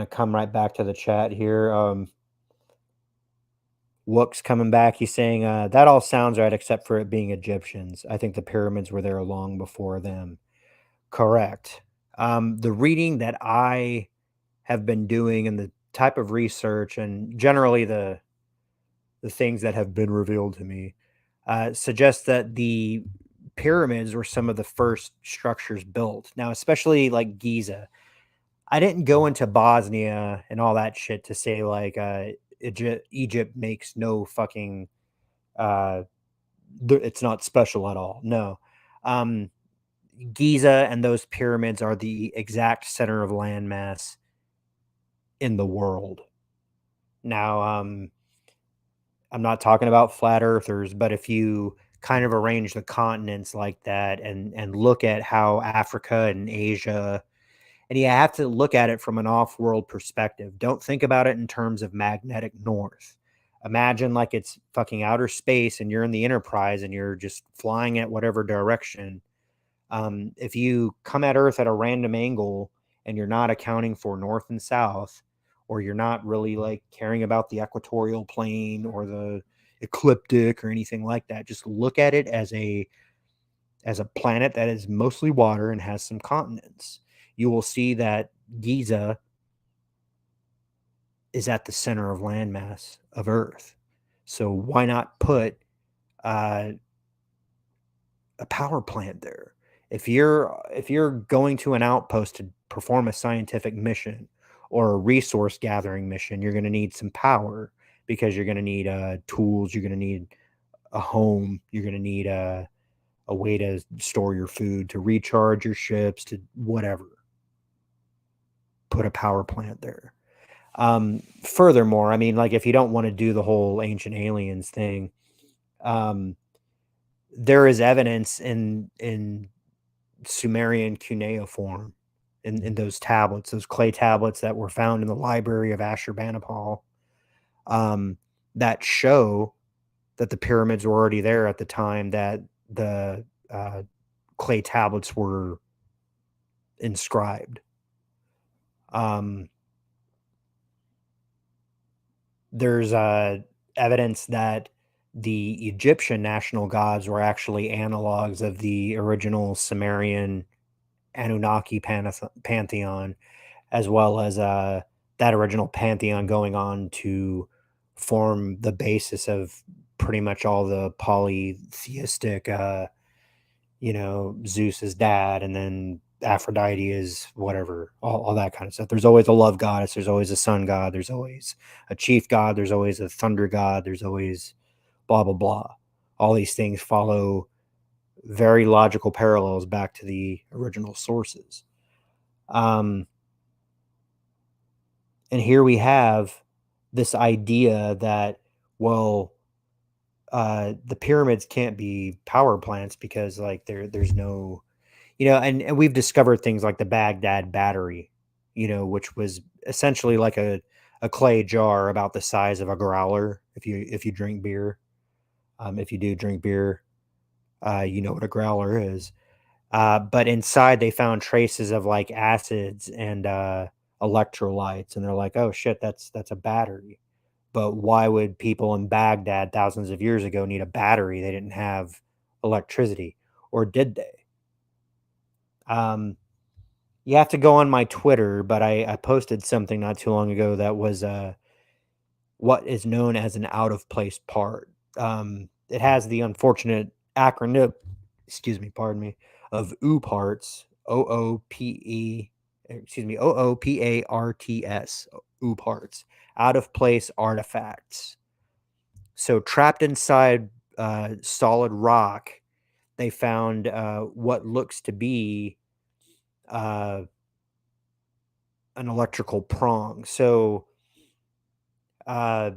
come right back to the chat here. Wook's coming back. He's saying that all sounds right except for it being Egyptians. I think the pyramids were there long before them. Correct. The reading that I have been doing and the type of research and generally the things that have been revealed to me suggests that the pyramids were some of the first structures built. Now, especially like Giza. I didn't go into Bosnia and all that shit to say like Egypt makes no fucking uh it's not special at all. No. Um Giza and those pyramids are the exact center of landmass in the world. Now, I'm not talking about flat earthers, but if you kind of arrange the continents like that and look at how Africa and Asia, and you have to look at it from an off-world perspective. Don't think about it in terms of magnetic north. Imagine like it's fucking outer space and you're in the Enterprise and you're just flying at whatever direction. If you come at Earth at a random angle and you're not accounting for north and south, or you're not really like caring about the equatorial plane or the ecliptic or anything like that, just look at it as a planet that is mostly water and has some continents. You will see that Giza is at the center of landmass of Earth. So why not put uh, a power plant there? If you're going to an outpost to perform a scientific mission or a resource gathering mission, you're going to need some power because you're going to need tools. You're going to need a home. You're going to need a way to store your food, to recharge your ships, to whatever. Put a power plant there. Furthermore, I mean, like if you don't want to do the whole ancient aliens thing, um, there is evidence in Sumerian cuneiform in those tablets, those clay tablets that were found in the Library of Ashurbanipal, um, that show that the pyramids were already there at the time that the clay tablets were inscribed. Um, there's evidence that the Egyptian national gods were actually analogs of the original Sumerian Anunnaki pantheon, as well as that original pantheon going on to form the basis of pretty much all the polytheistic, Zeus is dad, and then Aphrodite is whatever, all that kind of stuff. There's always a love goddess, there's always a sun god, there's always a chief god, there's always a thunder god, there's always blah, blah, blah. All these things follow very logical parallels back to the original sources. Um, and here we have this idea that, well, the pyramids can't be power plants because like there's no, and we've discovered things like the Baghdad battery, which was essentially like a clay jar about the size of a growler. If you drink beer, if you do drink beer, you know what a growler is. But inside they found traces of like acids and electrolytes, and they're like, oh shit, that's a battery. But why would people in Baghdad thousands of years ago need a battery? They didn't have electricity, or did they? Um, you have to go on my Twitter, but I posted something not too long ago that was what is known as an out of place part. It has the unfortunate acronym, excuse me, pardon me, of Ooparts, OOPARTS, Ooparts, out of place artifacts. So trapped inside solid rock, they found what looks to be uh, an electrical prong. So uh,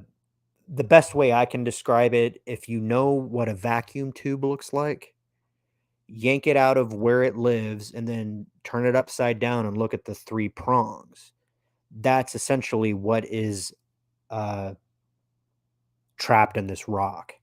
the best way I can describe it, if you know what a vacuum tube looks like, yank it out of where it lives and then turn it upside down and look at the three prongs. That's essentially what is uh, trapped in this rock.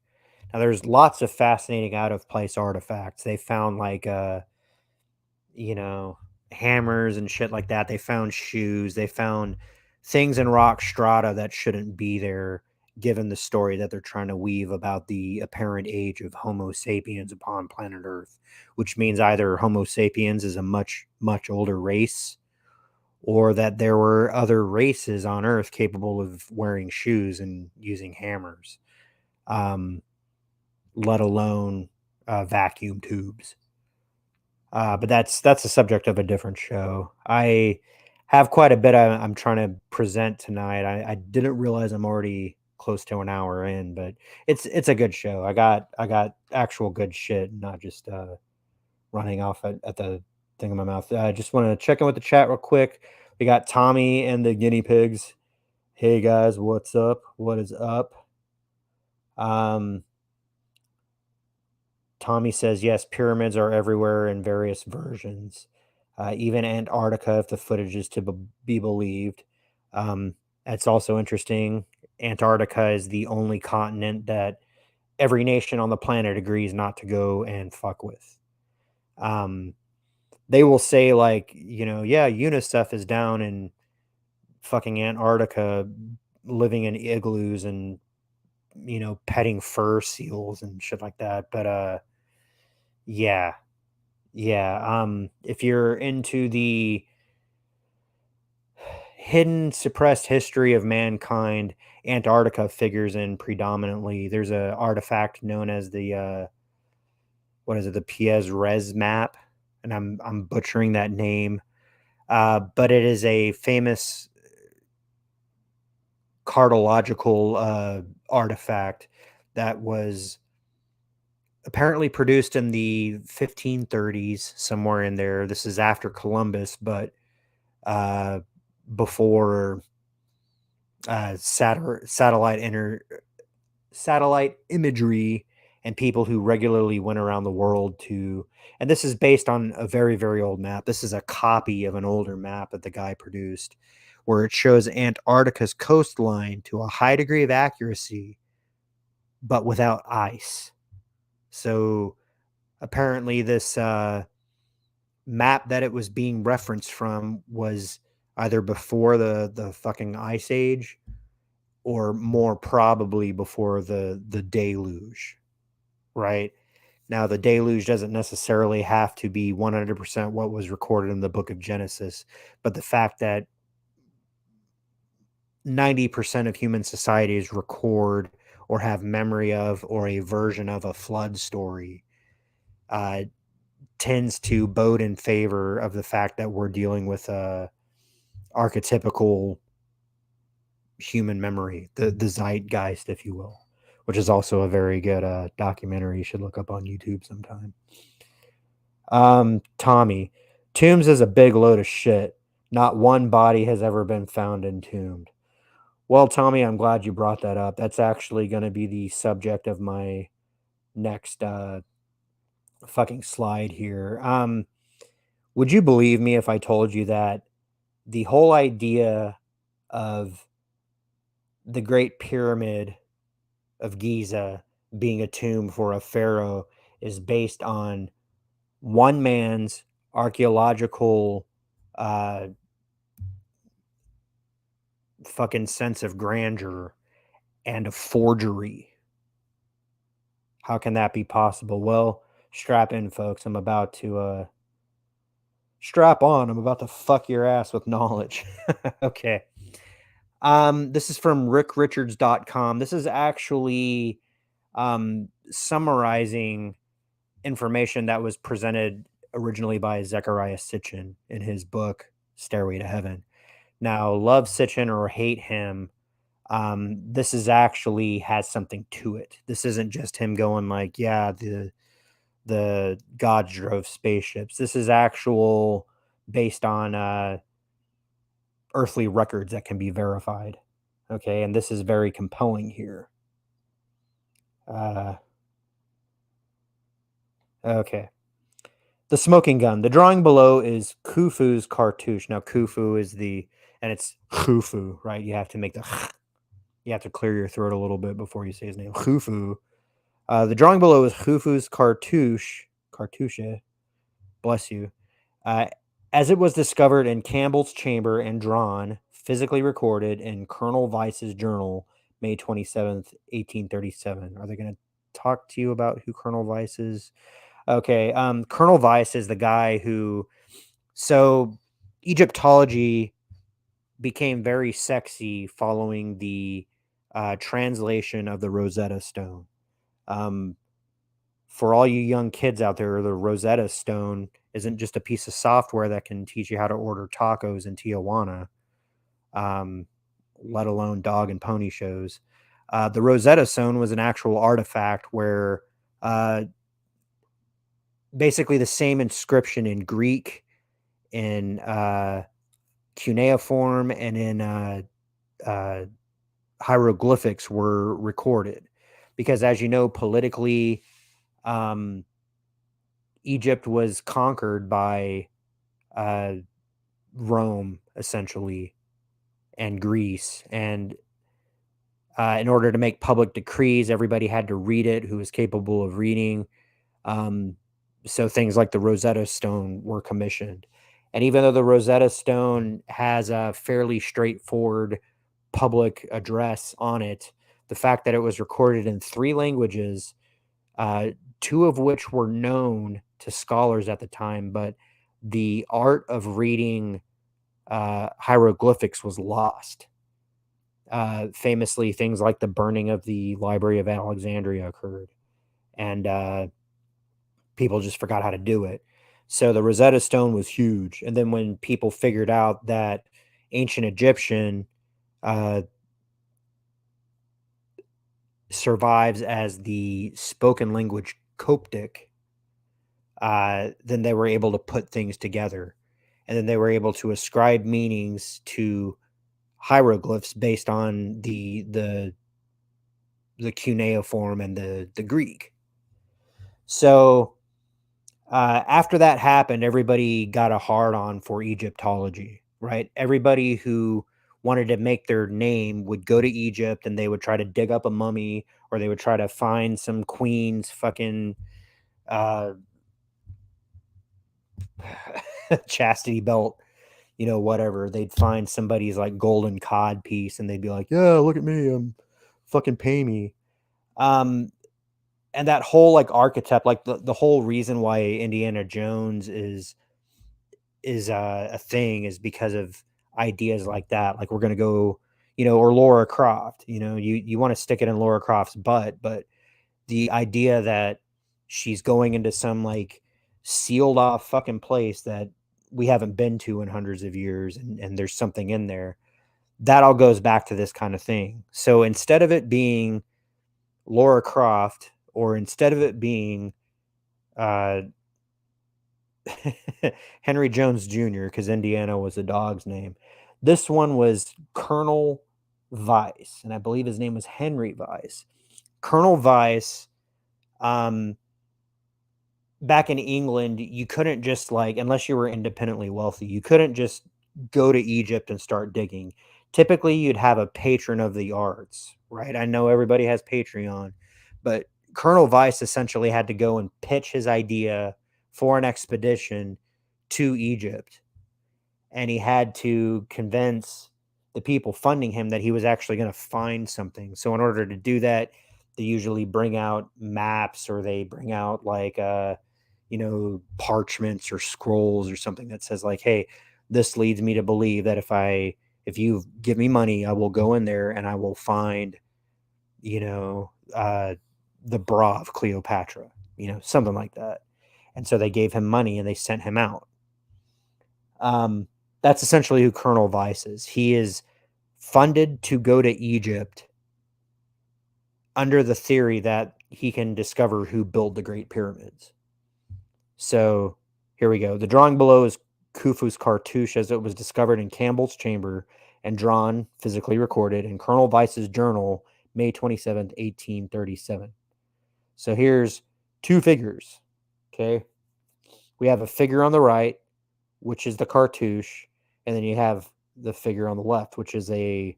Now, there's lots of fascinating out of place artifacts. They found like, you know, hammers and shit like that. They found shoes. They found things in rock strata that shouldn't be there. given the story that they're trying to weave about the apparent age of Homo sapiens upon planet Earth, which means either Homo sapiens is a much, much older race, or that there were other races on Earth capable of wearing shoes and using hammers, let alone vacuum tubes. But that's the subject of a different show. I have quite a bit I'm trying to present tonight. I didn't realize I'm already close to an hour in, but it's a good show. I got actual good shit, not just running off at the thing in my mouth. I just want to check in with the chat real quick. We got Tommy and the guinea pigs. Hey guys, what's up? What is up? Tommy says, yes, pyramids are everywhere in various versions, even Antarctica, if the footage is to be believed. That's also interesting. Antarctica is the only continent that every nation on the planet agrees not to go and fuck with. They will say, like, yeah, UNICEF is down in fucking Antarctica living in igloos and, petting fur seals and shit like that. But, yeah. Yeah, if you're into the hidden, suppressed history of mankind, Antarctica figures in predominantly. There's a artifact known as the what is it, the Piez Res map, and I'm butchering that name, but it is a famous cartological artifact that was apparently produced in the 1530s, somewhere in there. This is after Columbus, but before satellite imagery and people who regularly went around the world to. And this is based on a very, very old map. This is a copy of an older map that the guy produced, where it shows Antarctica's coastline to a high degree of accuracy, but without ice. So apparently this map that it was being referenced from was either before the fucking ice age, or more probably before the deluge, right? Now, the deluge doesn't necessarily have to be 100% what was recorded in the book of Genesis, but the fact that 90% of human societies record or have memory of or a version of a flood story tends to bode in favor of the fact that we're dealing with a archetypical human memory, the zeitgeist, if you will, which is also a very good documentary you should look up on YouTube sometime. Tommy, tombs is a big load of shit. Not one body has ever been found entombed. Well, Tommy, I'm glad you brought that up. That's actually going to be the subject of my next fucking slide here. Would you believe me if I told you that the whole idea of the Great Pyramid of Giza being a tomb for a pharaoh is based on one man's archaeological fucking sense of grandeur and a forgery? How can that be possible? Well, strap in, folks. I'm about to strap on. I'm about to fuck your ass with knowledge. Okay. This is from rickrichards.com. This is actually summarizing information that was presented originally by Zecharia Sitchin in his book Stairway to Heaven. Now, love Sitchin or hate him, this is actually has something to it. This isn't just him going like, yeah, the gods drove spaceships. This is actual based on earthly records that can be verified. Okay, and this is very compelling here. Okay. The smoking gun. The drawing below is Khufu's cartouche. Now, Khufu is and it's Khufu, right? You have to make you have to clear your throat a little bit before you say his name. Khufu. The drawing below is Khufu's cartouche, bless you, as it was discovered in Campbell's chamber and drawn, physically recorded in Colonel Vyse's journal, May 27th, 1837. Are they going to talk to you about who Colonel Vyse is? Okay. Colonel Vyse is the guy who, so Egyptology became very sexy following the translation of the Rosetta Stone. For all you young kids out there, the Rosetta Stone isn't just a piece of software that can teach you how to order tacos in Tijuana, let alone dog and pony shows. The Rosetta Stone was an actual artifact where basically the same inscription in Greek, in cuneiform, and in hieroglyphics were recorded. Because as you know, politically, Egypt was conquered by Rome, essentially, and Greece. And in order to make public decrees, everybody had to read it who was capable of reading. So things like the Rosetta Stone were commissioned. And even though the Rosetta Stone has a fairly straightforward public address on it, the fact that it was recorded in 3 languages, 2 of which were known to scholars at the time, but the art of reading hieroglyphics was lost. Famously, things like the burning of the Library of Alexandria occurred, and people just forgot how to do it. So the Rosetta Stone was huge. And then when people figured out that ancient Egyptian survives as the spoken language Coptic, then they were able to put things together. And then they were able to ascribe meanings to hieroglyphs based on the cuneiform and the Greek. So after that happened, everybody got a hard on for Egyptology, right? Everybody who wanted to make their name would go to Egypt and they would try to dig up a mummy, or they would try to find some queen's fucking chastity belt, whatever. They'd find somebody's like golden cod piece and they'd be like, yeah, look at me, I'm fucking pay me. And that whole like archetype, like the whole reason why Indiana Jones is a thing is because of ideas like that. Like, we're going to go, or Laura Croft, you want to stick it in Laura Croft's butt, but the idea that she's going into some like sealed off fucking place that we haven't been to in hundreds of years, and there's something in there, that all goes back to this kind of thing. So instead of it being Laura Croft, or instead of it being Henry Jones Jr., because Indiana was a dog's name, this one was Colonel Vyse, and I believe his name was Henry Vyse. Colonel Vyse, back in England, you couldn't just, like, unless you were independently wealthy, you couldn't just go to Egypt and start digging. Typically, you'd have a patron of the arts, right? I know everybody has Patreon, but Colonel Vyse essentially had to go and pitch his idea for an expedition to Egypt. And he had to convince the people funding him that he was actually going to find something. So in order to do that, they usually bring out maps, or they bring out like parchments or scrolls or something that says like, hey, this leads me to believe that if you give me money, I will go in there and I will find the bra of Cleopatra, something like that. And so they gave him money and they sent him out. That's essentially who Colonel Vyse is. He is funded to go to Egypt under the theory that he can discover who built the Great Pyramids. So here we go. The drawing below is Khufu's cartouche as it was discovered in Campbell's chamber and drawn, physically recorded, in Colonel Vyse's journal, May 27th, 1837. So here's 2 figures. Okay. We have a figure on the right, which is the cartouche, and then you have the figure on the left, which is a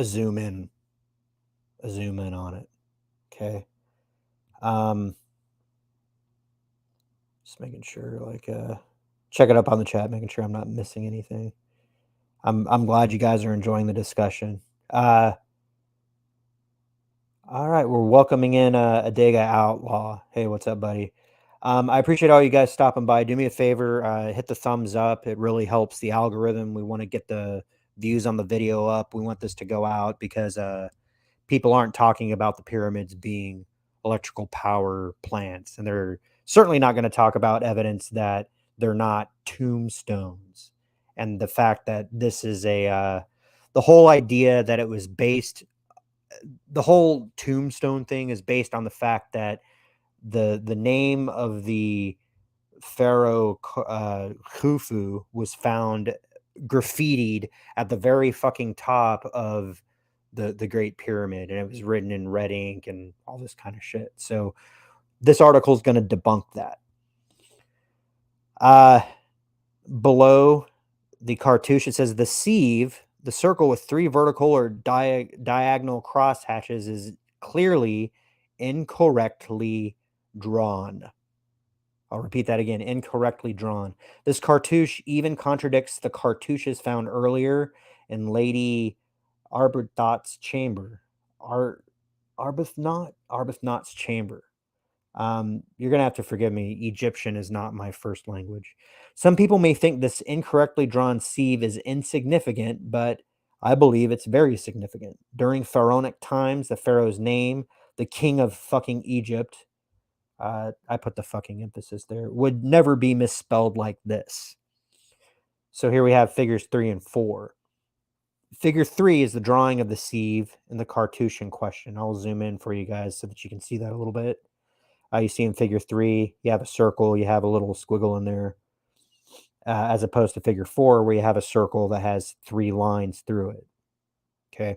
zoom in on it. Okay. Just making sure, like, check it up on the chat, making sure I'm not missing anything. I'm glad you guys are enjoying the discussion. All right, we're welcoming in Adega Outlaw. Hey, what's up, buddy? I appreciate all you guys stopping by. Do me a favor, hit the thumbs up. It really helps the algorithm. We want to get the views on the video up. We want this to go out because people aren't talking about the pyramids being electrical power plants, and they're certainly not going to talk about evidence that they're not tombstones, and the fact that this is the whole idea that it was based. The whole tombstone thing is based on the fact that the name of the pharaoh Khufu was found graffitied at the very fucking top of the Great Pyramid, and it was written in red ink and all this kind of shit. So this article is going to debunk that. Below the cartouche, it says the sieve, the circle with 3 vertical or diagonal cross hatches, is clearly incorrectly drawn. I'll repeat that again, incorrectly drawn. This cartouche even contradicts the cartouches found earlier in Lady Arbuthnot's chamber. Arbuthnot's chamber. You're going to have to forgive me. Egyptian is not my first language. Some people may think this incorrectly drawn sieve is insignificant, but I believe it's very significant. During pharaonic times, the pharaoh's name, the king of fucking Egypt, I put the fucking emphasis there, would never be misspelled like this. So here we have figures 3 and 4. Figure 3 is the drawing of the sieve in the cartouche in question. I'll zoom in for you guys so that you can see that a little bit. You see in figure 3, you have a circle, you have a little squiggle in there, as opposed to figure 4, where you have a circle that has 3 lines through it. Okay.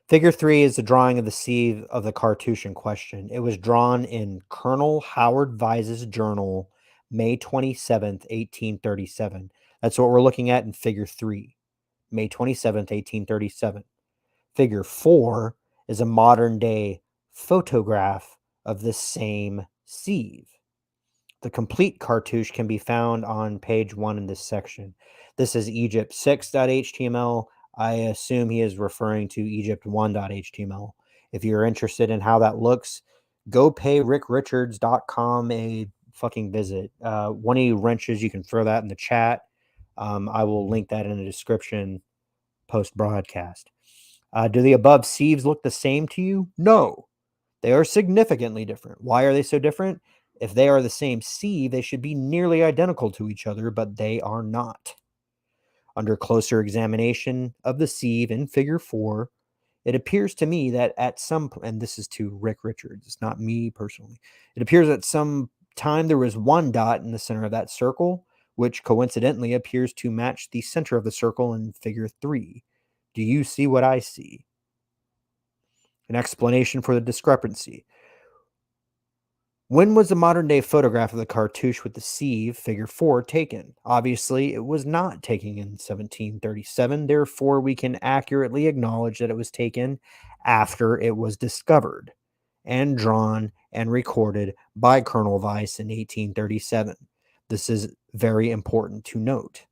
Figure 3 is the drawing of the sieve of the cartouche in question. It was drawn in Colonel Howard Vyse's journal, May 27th, 1837. That's what we're looking at in figure 3, May 27th, 1837. Figure 4 is a modern day photograph of the same sieve. The complete cartouche can be found on page 1 in this section. This is Egypt6.html. I assume he is referring to Egypt1.html. If you're interested in how that looks, go pay rickrichards.com a fucking visit. One of you wrenches, you can throw that in the chat. I will link that in the description post-broadcast. Do the above sieves look the same to you? No. They are significantly different. Why are they so different? If they are the same sieve, they should be nearly identical to each other, but they are not. Under closer examination of the sieve in figure 4, it appears to me that at some point, and this is to Rick Richards, it's not me personally, it appears at some time there was 1 dot in the center of that circle, which coincidentally appears to match the center of the circle in figure 3. Do you see what I see? An explanation for the discrepancy. When was the modern day photograph of the cartouche with the sieve, figure 4, taken? Obviously, it was not taken in 1737. Therefore, we can accurately acknowledge that it was taken after it was discovered and drawn and recorded by Colonel Vyse in 1837. This is very important to note.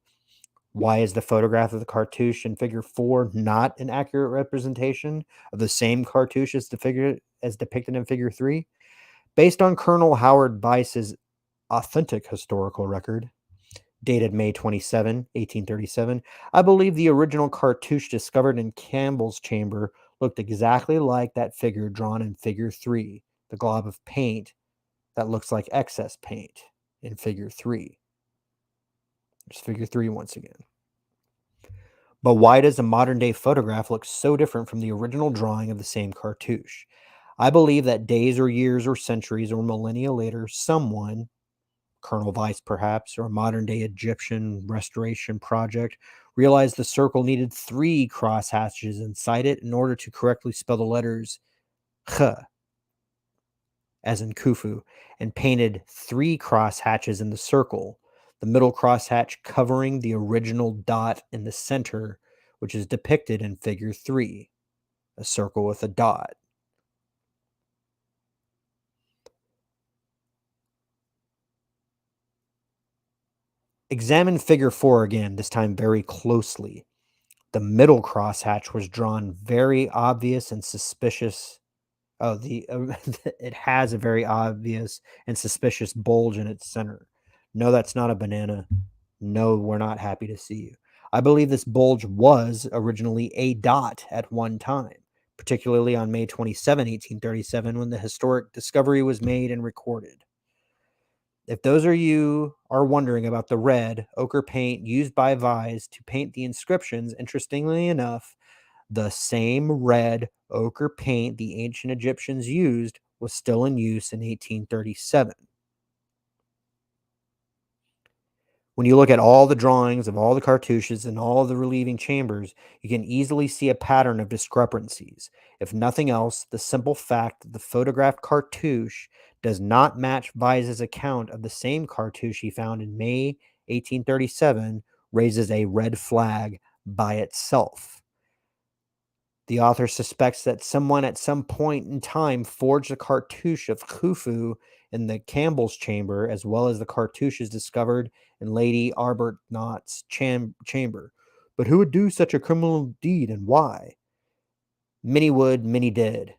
Why is the photograph of the cartouche in figure 4 not an accurate representation of the same cartouche as depicted in figure 3? Based on Colonel Howard Vyse's authentic historical record, dated May 27, 1837, I believe the original cartouche discovered in Campbell's chamber looked exactly like that figure drawn in figure 3, the glob of paint that looks like excess paint in figure 3. There's figure 3 once again. But why does a modern day photograph look so different from the original drawing of the same cartouche? I believe that days or years or centuries or millennia later, someone, Colonel Vyse perhaps, or a modern day Egyptian restoration project, realized the circle needed 3 cross hatches inside it in order to correctly spell the letters Kh, as in Khufu, and painted 3 cross hatches in the circle, the middle cross hatch covering the original dot in the center, which is depicted in figure 3, a circle with a dot. Examine figure 4 again, this time very closely. The middle crosshatch was drawn very obvious and suspicious. Oh, it has a very obvious and suspicious bulge in its center. No, that's not a banana. No, we're not happy to see you. I believe this bulge was originally a dot at one time, particularly on May 27, 1837, when the historic discovery was made and recorded. If those of you are wondering about the red ochre paint used by Vyse to paint the inscriptions, interestingly enough, the same red ochre paint the ancient Egyptians used was still in use in 1837. When you look at all the drawings of all the cartouches and all the relieving chambers, you can easily see a pattern of discrepancies. If nothing else, the simple fact that the photographed cartouche does not match Vyse's account of the same cartouche he found in May 1837 raises a red flag by itself. The author suspects that someone at some point in time forged a cartouche of Khufu in the Campbell's chamber, as well as the cartouches discovered in Lady Arbuthnot's chamber. But who would do such a criminal deed and why? Many would, many did.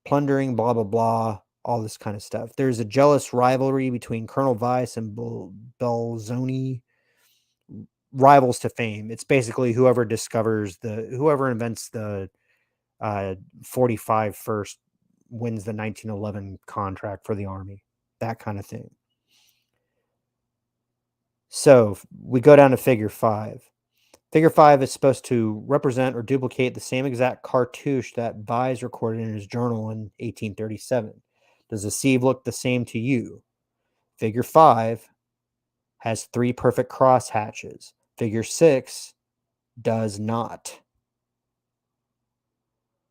Plundering, blah, blah, blah, all this kind of stuff. There's a jealous rivalry between Colonel Vyse and Belzoni, rivals to fame. It's basically whoever invents the 45 first wins the 1911 contract for the army, that kind of thing. So we go down to figure 5. Figure 5 is supposed to represent or duplicate the same exact cartouche that Vyse recorded in his journal in 1837. Does the sieve look the same to you? Figure 5 has 3 perfect cross hatches. Figure 6 does not.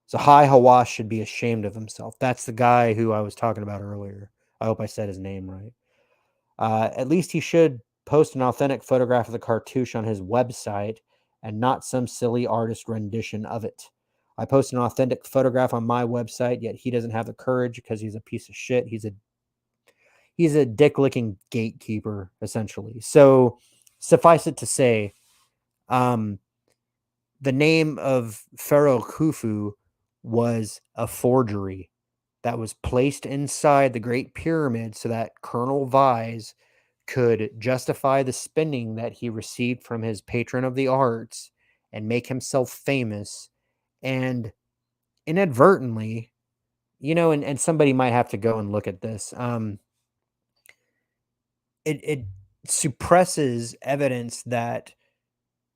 So High Hawass should be ashamed of himself. That's the guy who I was talking about earlier. I hope I said his name right. At least he should post an authentic photograph of the cartouche on his website and not some silly artist rendition of it. I post an authentic photograph on my website, yet he doesn't have the courage because he's a piece of shit. He's a dick-licking gatekeeper, essentially. So suffice it to say, the name of Pharaoh Khufu was a forgery that was placed inside the Great Pyramid so that Colonel Vyse could justify the spending that he received from his patron of the arts and make himself famous. And inadvertently, and somebody might have to go and look at this. It suppresses evidence that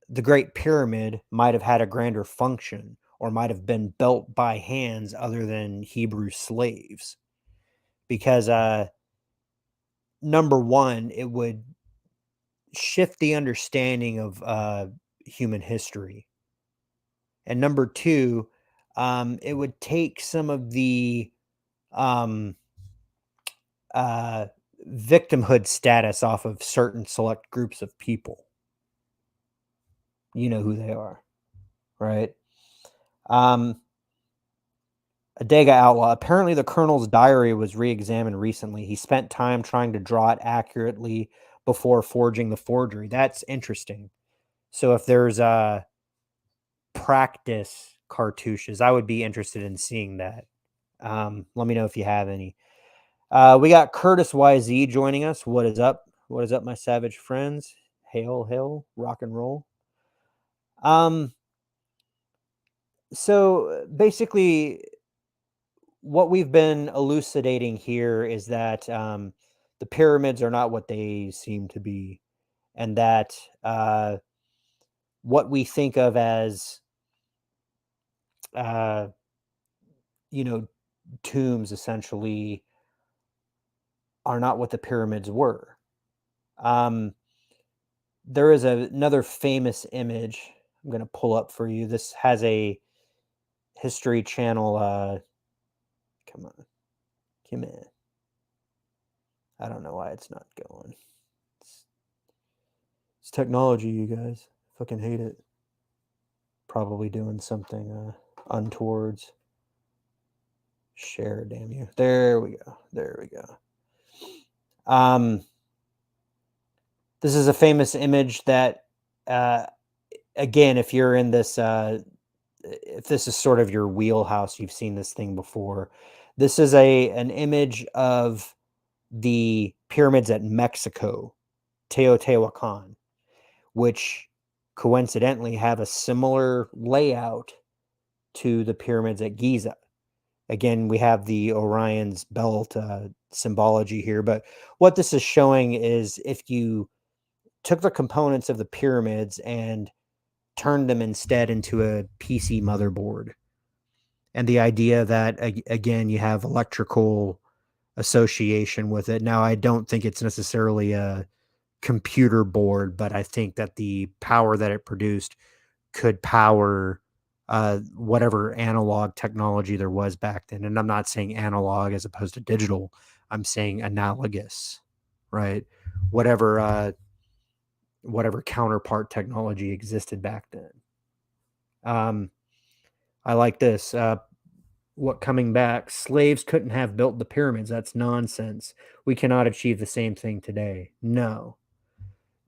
the Great Pyramid might have had a grander function or might have been built by hands other than Hebrew slaves. Because number one, it would shift the understanding of human history. And number two, it would take some of the victimhood status off of certain select groups of people. You know who they are, right? Adega Outlaw. Apparently, the Colonel's diary was re-examined recently. He spent time trying to draw it accurately before forging the forgery. That's interesting. So if there's practice cartouches, I would be interested in seeing that. Let me know if you have any. We got Curtis YZ joining us. What is up? What is up, my savage friends? Hail, hail, rock and roll. So basically, what we've been elucidating here is that the pyramids are not what they seem to be, and that what we think of as tombs essentially are not what the pyramids were. There is another famous image I'm going to pull up for you. This has a History Channel. Come on. I don't know why it's not going. It's technology, you guys. Fucking hate it. Probably doing something untowards. Share, damn you. There we go. This is a famous image that, again, if you're in this, if this is sort of your wheelhouse, you've seen this thing before. This is an image of the pyramids at Mexico, Teotihuacan, which coincidentally have a similar layout to the pyramids at Giza. Again, we have the Orion's belt symbology here, but what this is showing is if you took the components of the pyramids and turned them instead into a PC motherboard, and the idea that, again, you have electrical association with it. Now, I don't think it's necessarily a computer board, but I think that the power that it produced could power whatever analog technology there was back then. And I'm not saying analog as opposed to digital. I'm saying analogous, right? Whatever counterpart technology existed back then. I like this. What coming back? Slaves couldn't have built the pyramids. That's nonsense. We cannot achieve the same thing today. No.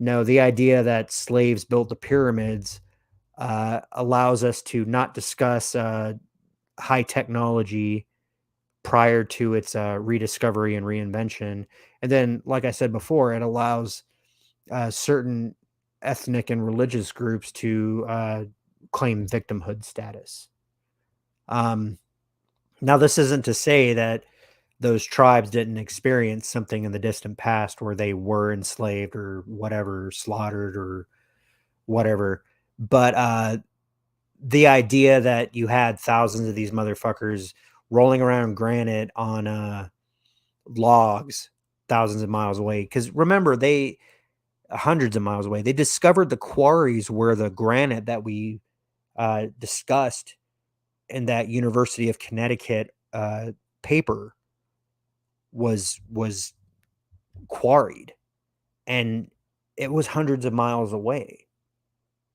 The idea that slaves built the pyramids allows us to not discuss high technology prior to its rediscovery and reinvention. And then, like I said before, it allows certain ethnic and religious groups to claim victimhood status. Now, this isn't to say that those tribes didn't experience something in the distant past where they were enslaved or whatever, slaughtered or whatever. But the idea that you had thousands of these motherfuckers rolling around granite on logs thousands of miles away. Because remember, they hundreds of miles away, they discovered the quarries where the granite that we discussed in that University of Connecticut paper was quarried, and it was hundreds of miles away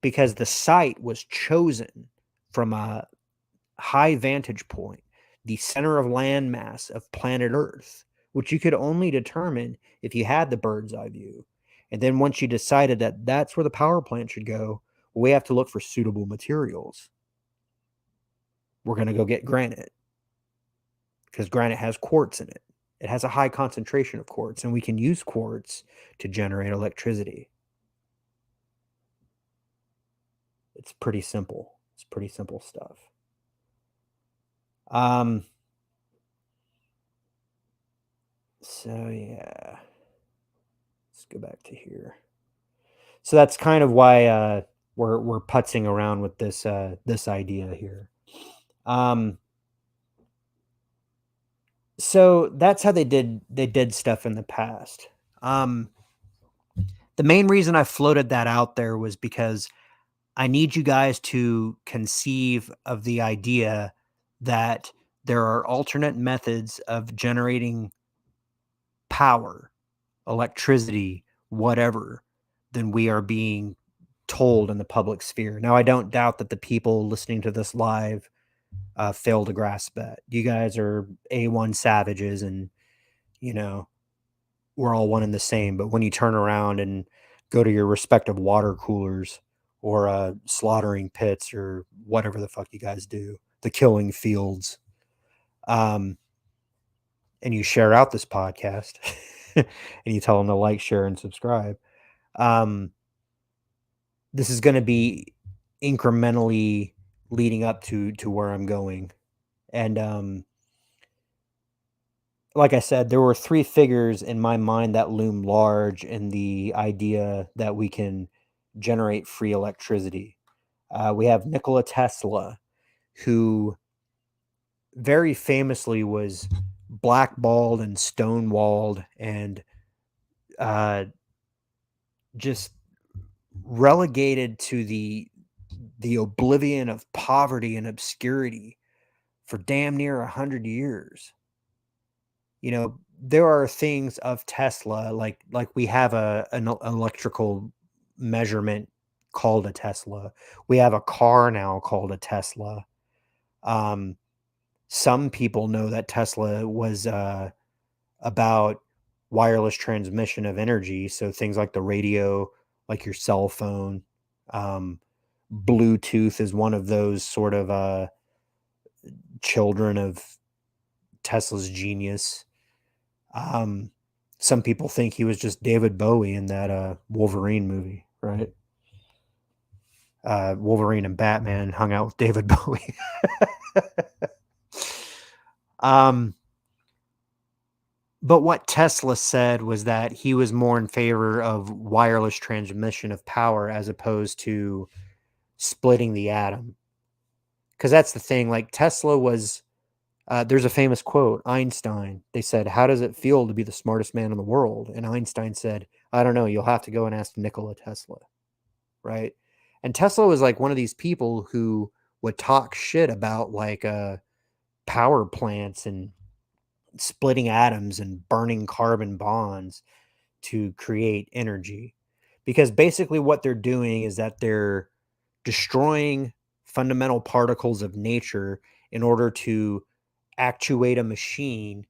because the site was chosen from a high vantage point, the center of landmass of planet Earth, which you could only determine if you had the bird's eye view. And then once you decided that that's where the power plant should go, we have to look for suitable materials. We're going to go get granite because granite has quartz in it. It has a high concentration of quartz, and we can use quartz to generate electricity. It's pretty simple. It's pretty simple stuff. So yeah, let's go back to here. So that's kind of why we're putzing around with this this idea here. So that's how they did stuff in the past. The main reason I floated that out there was because I need you guys to conceive of the idea that there are alternate methods of generating power, electricity, whatever, than we are being told in the public sphere. Now, I don't doubt that the people listening to this live fail to grasp that. You guys are A1 savages, and, you know, we're all one and the same. But when you turn around and go to your respective water coolers or slaughtering pits or whatever the fuck you guys do, the killing fields, and you share out this podcast and you tell them to like, share, and subscribe, this is going to be incrementally leading up to where I'm going. And like I said, there were three figures in my mind that loom large in the idea that we can generate free electricity. We have Nikola Tesla, who very famously was blackballed and stonewalled and just relegated to the oblivion of poverty and obscurity for damn near 100 years. You know, there are things of Tesla, like we have an electrical measurement called a Tesla. We have a car now called a Tesla. Some people know that Tesla was about wireless transmission of energy. So things like the radio, like your cell phone, Bluetooth is one of those sort of children of Tesla's genius. Some people think he was just David Bowie in that Wolverine movie, right? Wolverine and Batman hung out with David Bowie. But what Tesla said was that he was more in favor of wireless transmission of power as opposed to splitting the atom. Because that's the thing. Like Tesla was, there's a famous quote, Einstein. They said, "How does it feel to be the smartest man in the world?" And Einstein said, "I don't know. You'll have to go and ask Nikola Tesla." Right? And Tesla was like one of these people who would talk shit about like power plants and splitting atoms and burning carbon bonds to create energy. Because basically what they're doing is that they're destroying fundamental particles of nature in order to actuate a machine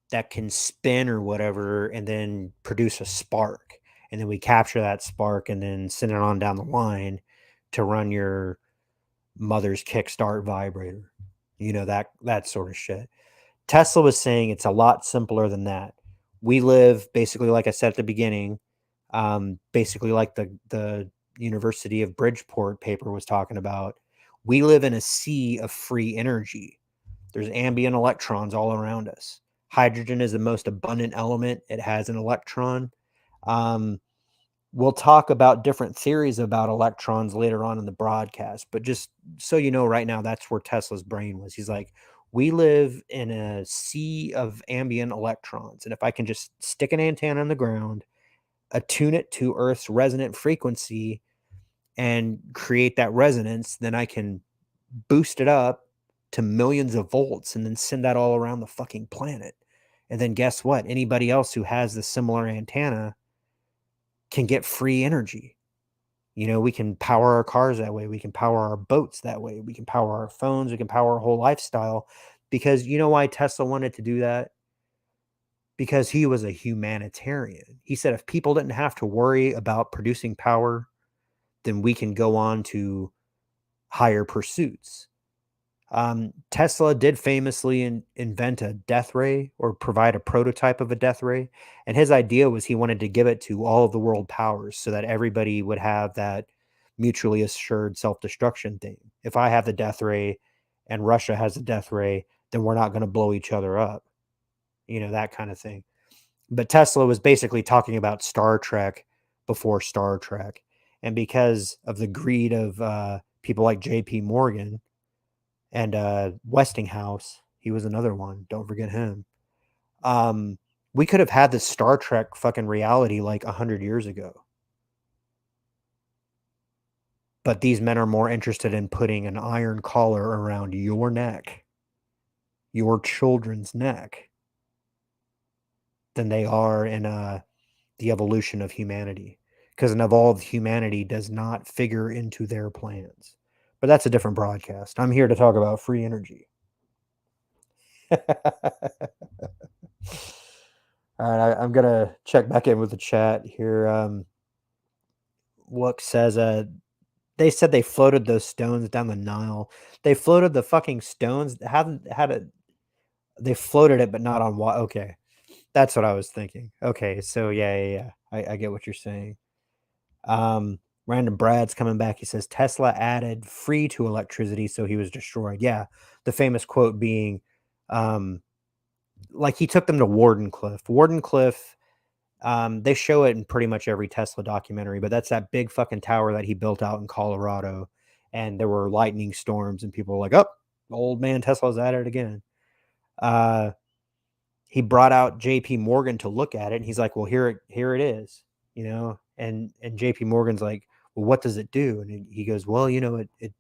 that can spin or whatever and then produce a spark. And then we capture that spark and then send it on down the line to run your mother's kickstart vibrator. You know, that sort of shit. Tesla was saying it's a lot simpler than that. We live basically, like I said at the beginning, basically like the University of Bridgeport paper was talking about. We live in a sea of free energy. There's ambient electrons all around us. Hydrogen is the most abundant element. It has an electron. We'll talk about different theories about electrons later on in the broadcast, but just so you know, right now, that's where Tesla's brain was. He's like, we live in a sea of ambient electrons. And if I can just stick an antenna on the ground, attune it to Earth's resonant frequency, and create that resonance, then I can boost it up to millions of volts and then send that all around the fucking planet. And then guess what? Anybody else who has the similar antenna can get free energy. You know, we can power our cars that way. We can power our boats that way. We can power our phones. We can power our whole lifestyle. Because you know why Tesla wanted to do that? Because he was a humanitarian. He said if people didn't have to worry about producing power, then we can go on to higher pursuits. Tesla did famously invent a death ray, or provide a prototype of a death ray. And his idea was he wanted to give it to all of the world powers so that everybody would have that mutually assured self-destruction thing. If I have the death ray and Russia has the death ray, then we're not going to blow each other up. You know, that kind of thing. But Tesla was basically talking about Star Trek before Star Trek. And because of the greed of people like J.P. Morgan, and Westinghouse, he was another one. Don't forget him. We could have had this Star Trek fucking reality like 100 years ago. But these men are more interested in putting an iron collar around your neck, your children's neck, than they are in the evolution of humanity. Because an evolved humanity does not figure into their plans. But that's a different broadcast. I'm here to talk about free energy. All right, I'm gonna check back in with the chat here. Look says they said they floated those stones down the Nile. They floated the fucking stones. Haven't had it. They floated it, but not on water. Okay, that's what I was thinking. Okay, so yeah. I get what you're saying. Random Brad's coming back. He says Tesla added free to electricity, so he was destroyed. Yeah, the famous quote being, like he took them to Wardenclyffe. Wardenclyffe, they show it in pretty much every Tesla documentary, but that's that big fucking tower that he built out in Colorado. And there were lightning storms, and people were like, "Oh, old man Tesla's at it again." He brought out J.P. Morgan to look at it, and he's like, "Well, here it is," you know. And J.P. Morgan's like, "Well, what does it do?" And he goes, "Well, you know, it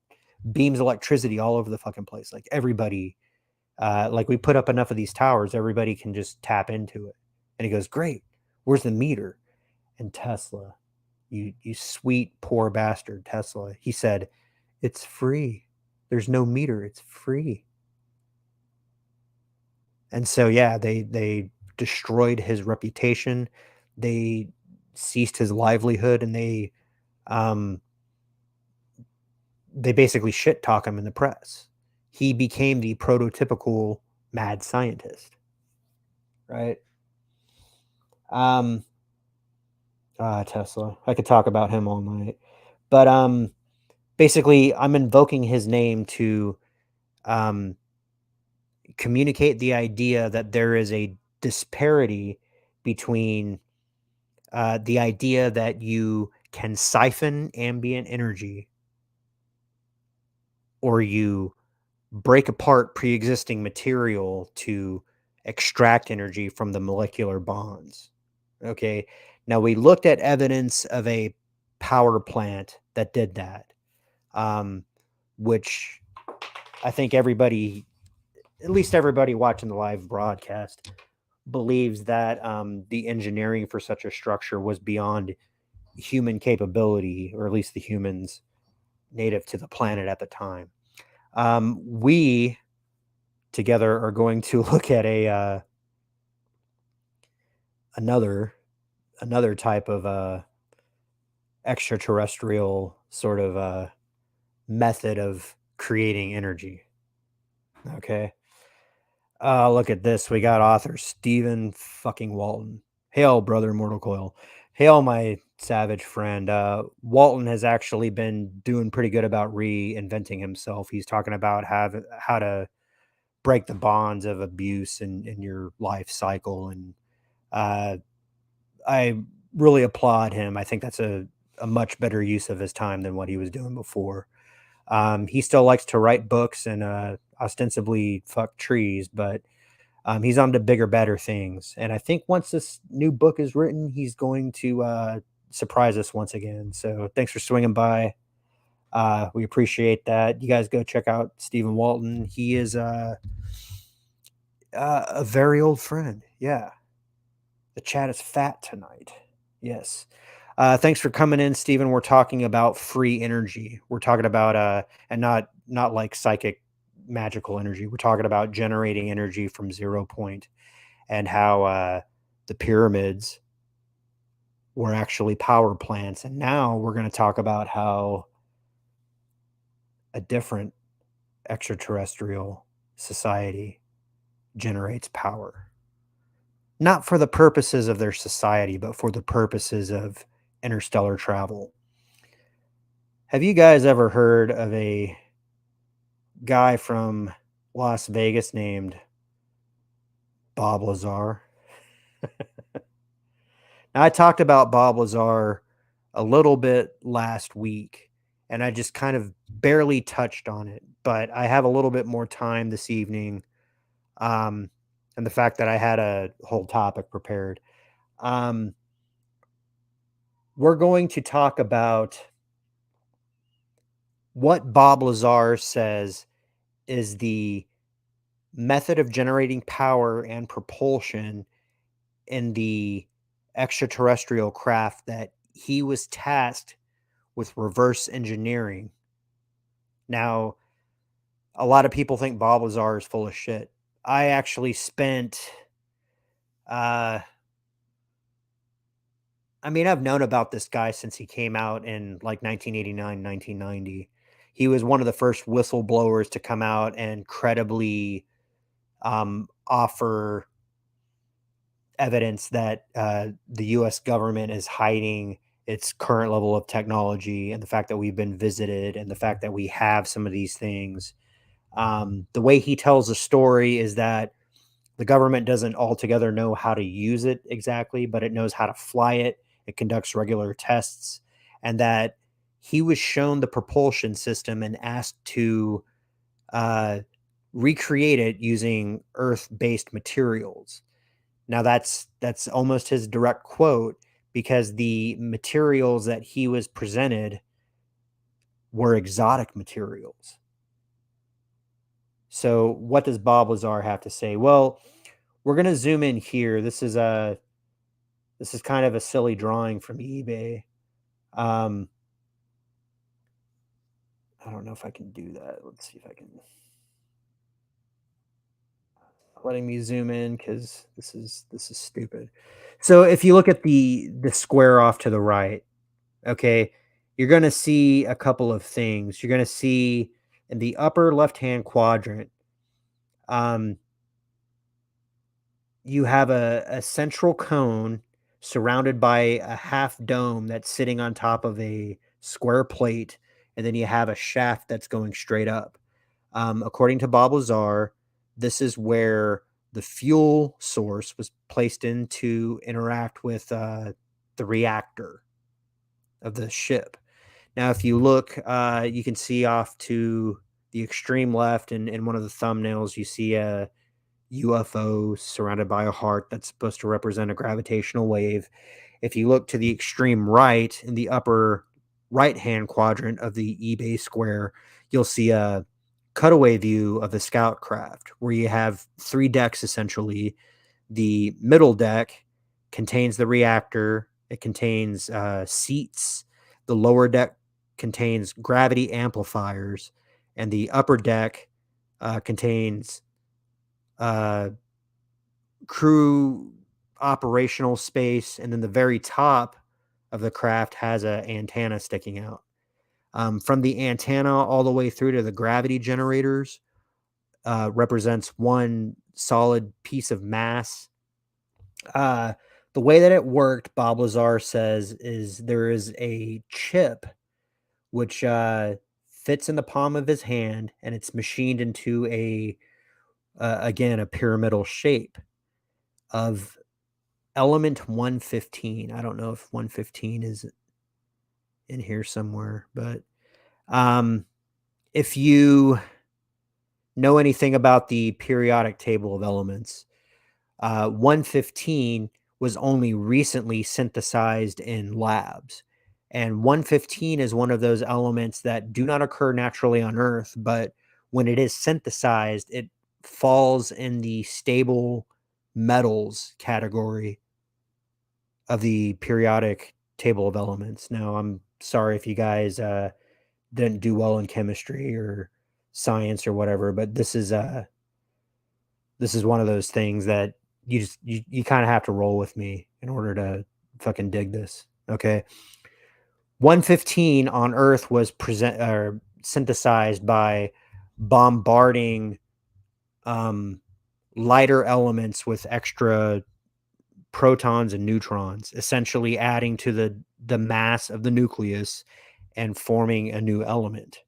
beams electricity all over the fucking place. Like everybody, like we put up enough of these towers, everybody can just tap into it." And he goes, "Great. Where's the meter?" And Tesla, you sweet poor bastard Tesla, he said, "It's free. There's no meter. It's free." And so yeah, they destroyed his reputation. They ceased his livelihood, and they basically shit talk him in the press. He became the prototypical mad scientist, right? Tesla. I could talk about him all night, but basically, I'm invoking his name to um, communicate the idea that there is a disparity between the idea that you can siphon ambient energy, or you break apart pre-existing material to extract energy from the molecular bonds. Okay. Now, we looked at evidence of a power plant that did that, which I think everybody, at least everybody watching the live broadcast, believes that the engineering for such a structure was beyond human capability, or at least the humans native to the planet at the time. We together are going to look at another type of extraterrestrial sort of method of creating energy. Okay. Look at this. We got author Stephen fucking Walton. Hail, brother Immortal Coil. Hail, my savage friend. Walton has actually been doing pretty good about reinventing himself. He's talking about how to break the bonds of abuse in your life cycle. And I really applaud him. I think that's a much better use of his time than what he was doing before. He still likes to write books and ostensibly fuck trees, but he's on to bigger, better things. And I think once this new book is written, he's going to surprise us once again. So thanks for swinging by. We appreciate that. You guys go check out Stephen Walton. He is a very old friend. Yeah. The chat is fat tonight. Yes. Thanks for coming in, Stephen. We're talking about free energy. We're talking about and not like psychic magical energy. We're talking about generating energy from 0 point, and how the pyramids were actually power plants. And now we're going to talk about how a different extraterrestrial society generates power. Not for the purposes of their society, but for the purposes of interstellar travel. Have you guys ever heard of a guy from Las Vegas named Bob Lazar? Now, I talked about Bob Lazar a little bit last week, and I just kind of barely touched on it, but I have a little bit more time this evening. And the fact that I had a whole topic prepared. We're going to talk about what Bob Lazar says is the method of generating power and propulsion in the extraterrestrial craft that he was tasked with reverse engineering. Now, a lot of people think Bob Lazar is full of shit. I actually spent, I've known about this guy since he came out in like 1989, 1990. He was one of the first whistleblowers to come out and credibly offer evidence that the U.S. government is hiding its current level of technology, and the fact that we've been visited, and the fact that we have some of these things. The way he tells the story is that the government doesn't altogether know how to use it exactly, but it knows how to fly it. It conducts regular tests, and that he was shown the propulsion system and asked to recreate it using Earth-based materials. Now that's almost his direct quote, because the materials that he was presented were exotic materials. So what does Bob Lazar have to say? Well, we're going to zoom in here. This is kind of a silly drawing from eBay. I don't know if I can do that. Let's see if I can. letting me zoom in because this is stupid. So if you look at the square off to the right, okay, you're gonna see a couple of things. You're gonna see in the upper left hand quadrant, um, you have a central cone surrounded by a half dome that's sitting on top of a square plate, and then you have a shaft that's going straight up. According to Bob Lazar, this is where the fuel source was placed in to interact with the reactor of the ship. Now, if you look, you can see off to the extreme left, and in one of the thumbnails, you see a UFO surrounded by a heart that's supposed to represent a gravitational wave. If you look to the extreme right in the upper right hand quadrant of the eBay square, you'll see a cutaway view of the scout craft where you have three decks essentially. The middle deck contains the reactor, it contains seats. The lower deck contains gravity amplifiers, and the upper deck contains uh, crew operational space, and then the very top of the craft has a antenna sticking out. From the antenna all the way through to the gravity generators represents one solid piece of mass. Uh, the way that it worked, Bob Lazar says, is there is a chip which fits in the palm of his hand, and it's machined into again, a pyramidal shape of element 115. I don't know if 115 is in here somewhere, but if you know anything about the periodic table of elements, 115 was only recently synthesized in labs. And 115 is one of those elements that do not occur naturally on Earth, but when it is synthesized, it falls in the stable metals category of the periodic table of elements. Now, I'm sorry if you guys didn't do well in chemistry or science or whatever, but this is one of those things that you kind of have to roll with me in order to fucking dig this. Okay. 115 on Earth was synthesized by bombarding lighter elements with extra protons and neutrons, essentially adding to the mass of the nucleus and forming a new element,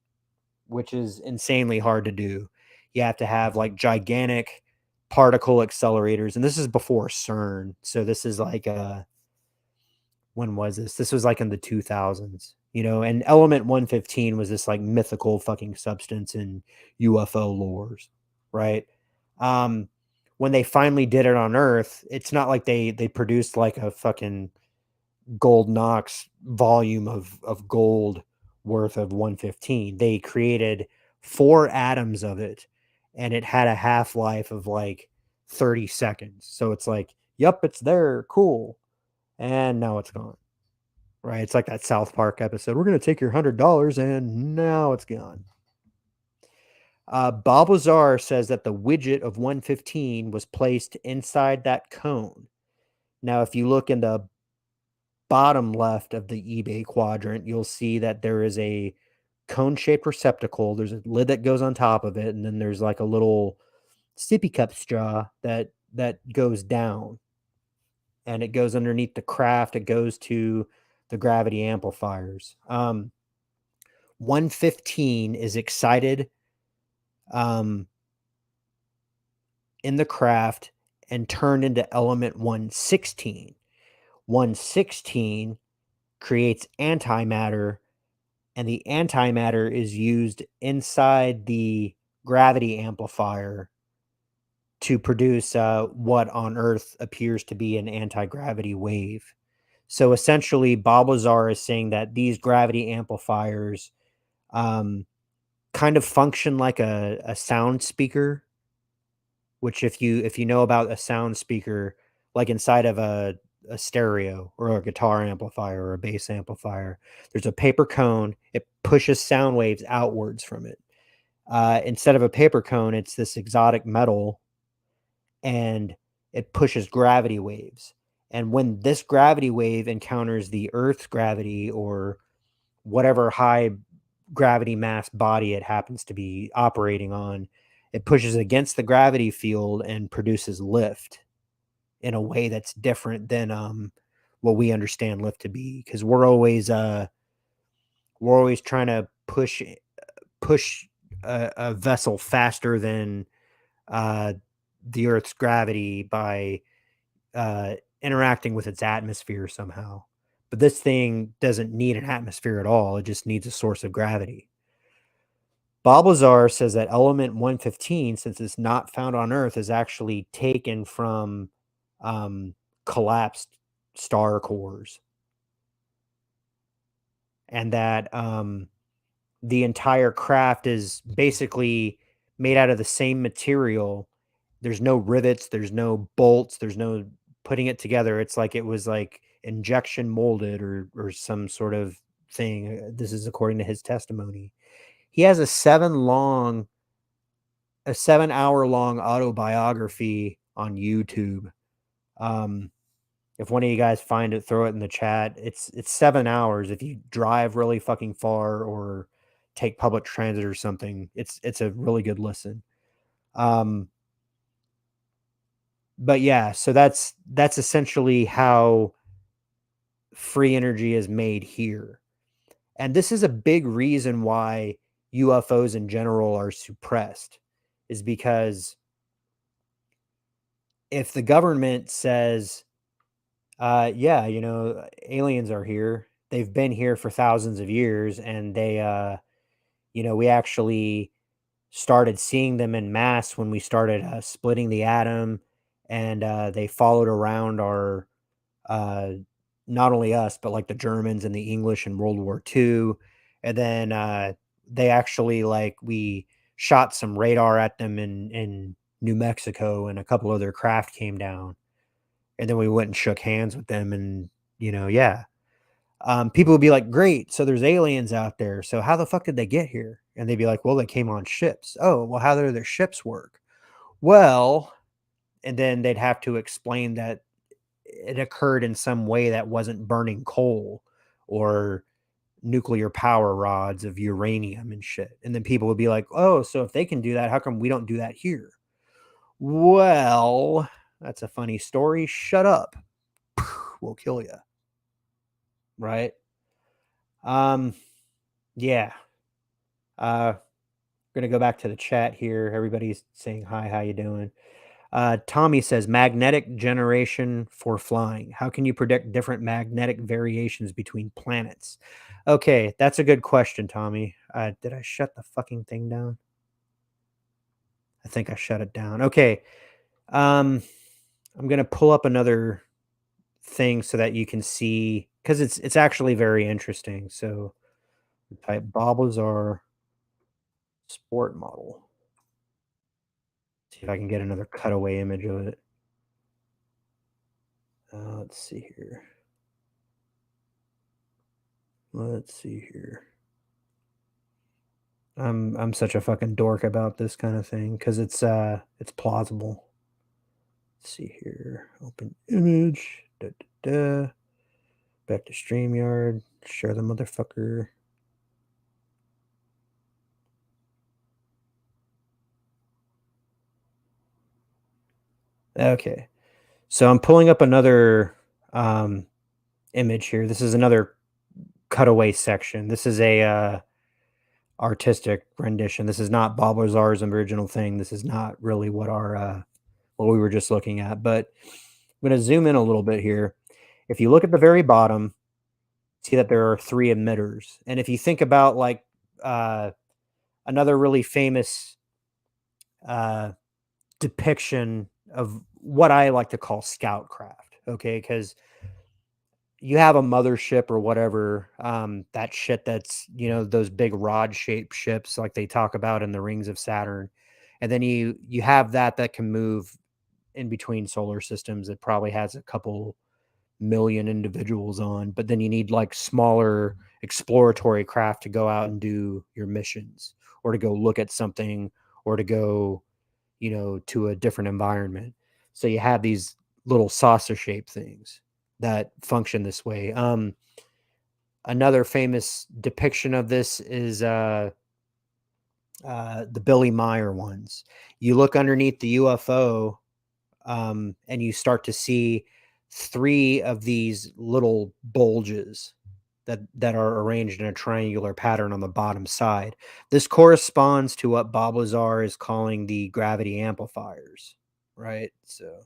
which is insanely hard to do. You have to have like gigantic particle accelerators, and this is before CERN. So this is like when was this? This was like in the 2000s, you know, and element 115 was this like mythical fucking substance in UFO lores, right? Um when they finally did it on Earth, it's not like they produced like a fucking gold Knox volume of gold worth of 115. They created 4 atoms of it, and it had a half-life of like 30 seconds. So it's like, yep, it's there, cool. And now it's gone. Right? It's like that South Park episode. We're going to take your $100 and now it's gone. Bob Lazar says that the widget of 115 was placed inside that cone. Now, if you look in the bottom left of the eBay quadrant, you'll see that there is a cone-shaped receptacle. There's a lid that goes on top of it, and then there's like a little sippy cup straw that goes down, and it goes underneath the craft. It goes to the gravity amplifiers. 115 is excited in the craft and turned into element 116. 116 creates antimatter, and the antimatter is used inside the gravity amplifier to produce what on Earth appears to be an anti-gravity wave. So essentially, Bob Lazar is saying that these gravity amplifiers kind of function like a sound speaker, which if you know about a sound speaker, like inside of a stereo or a guitar amplifier or a bass amplifier, there's a paper cone. It pushes sound waves outwards from it. Instead of a paper cone, it's this exotic metal, and it pushes gravity waves. And when this gravity wave encounters the Earth's gravity or whatever high gravity mass body it happens to be operating on, it pushes against the gravity field and produces lift in a way that's different than what we understand lift to be, because we're always trying to push a vessel faster than the Earth's gravity by interacting with its atmosphere somehow. But this thing doesn't need an atmosphere at all. It just needs a source of gravity. Bob Lazar says that element 115, since it's not found on Earth, is actually taken from collapsed star cores. And that the entire craft is basically made out of the same material. There's no rivets, there's no bolts, there's no putting it together. It's like it was like injection molded or some sort of thing. This is according to his testimony. He has a 7-hour long autobiography on YouTube. If one of you guys find it, throw it in the chat. It's 7 hours. If you drive really fucking far or take public transit or something, it's a really good listen. But yeah, so that's essentially how free energy is made here. And this is a big reason why UFOs in general are suppressed, is because if the government says, yeah, aliens are here, they've been here for thousands of years, and they, we actually started seeing them in mass when we started splitting the atom, and they followed around our, uh, not only us, but like the Germans and the English in World War II. And then they actually, like, we shot some radar at them in New Mexico, and a couple of their craft came down. And then we went and shook hands with them, and, yeah. People would be like, great, so there's aliens out there. So how the fuck did they get here? And they'd be like, well, they came on ships. Oh, well, how do their ships work? Well, and then they'd have to explain that it occurred in some way that wasn't burning coal or nuclear power rods of uranium and shit. And then people would be like, oh, so if they can do that, how come we don't do that here? Well, that's a funny story. Shut up. We'll kill you. Right? Yeah. Gonna go back to the chat here. Everybody's saying hi, how you doing? Tommy says magnetic generation for flying. How can you predict different magnetic variations between planets? Okay, that's a good question, Tommy. Did I shut the fucking thing down? I think I shut it down. Okay. I'm gonna pull up another thing so that you can see, because it's actually very interesting. So type Bob Lazar sport model. See if I can get another cutaway image of it. Let's see here. I'm such a fucking dork about this kind of thing because it's plausible. Let's see here. Open image. Back to StreamYard. Share the motherfucker. Okay. So I'm pulling up another image here. This is another cutaway section. This is a artistic rendition. This is not Bob Lazar's original thing. This is not really what we were just looking at. But I'm going to zoom in a little bit here. If you look at the very bottom, see that there are 3 emitters. And if you think about like another really famous depiction of what I like to call scout craft, okay, because you have a mothership or whatever, that shit that's, those big rod shaped ships like they talk about in the rings of Saturn. And then you have that can move in between solar systems. It probably has a couple million individuals on, but then you need like smaller exploratory craft to go out and do your missions or to go look at something or to go, to a different environment. So you have these little saucer-shaped things that function this way. Another famous depiction of this is the Billy Meyer ones. You look underneath the UFO, and you start to see 3 of these little bulges that are arranged in a triangular pattern on the bottom side. This corresponds to what Bob Lazar is calling the gravity amplifiers, right? So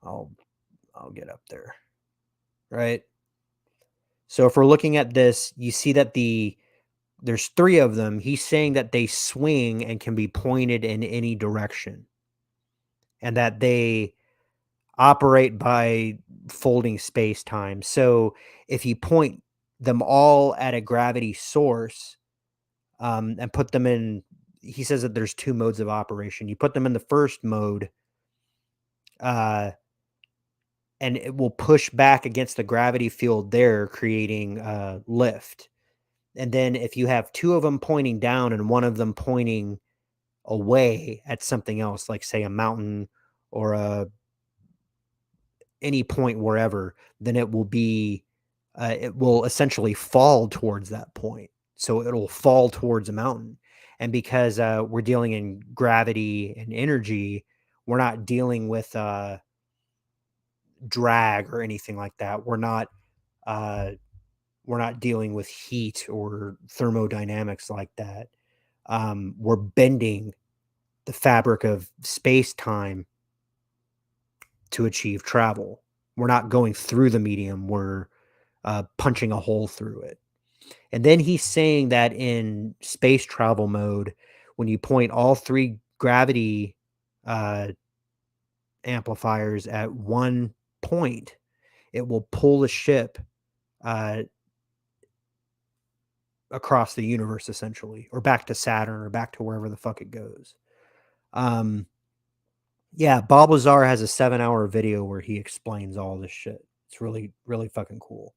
I'll get up there, right? So if we're looking at this, you see that there's 3 of them. He's saying that they swing and can be pointed in any direction, and that they operate by folding space-time. So if you point them all at a gravity source, and put them in, he says that there's 2 modes of operation. You put them in the first mode, and it will push back against the gravity field there, creating lift. And then if you have 2 of them pointing down and 1 of them pointing away at something else, like say a mountain or any point wherever, then it will essentially fall towards that point. So it'll fall towards a mountain. And because we're dealing in gravity and energy, we're not dealing with drag or anything like that. We're not dealing with heat or thermodynamics like that. We're bending the fabric of space-time to achieve travel. We're not going through the medium. We're punching a hole through it. And then he's saying that in space travel mode, when you point all 3 gravity amplifiers at one point, it will pull the ship across the universe, essentially, or back to Saturn, or back to wherever the fuck it goes. Yeah, Bob Lazar has a 7-hour video where he explains all this shit. It's really, really fucking cool.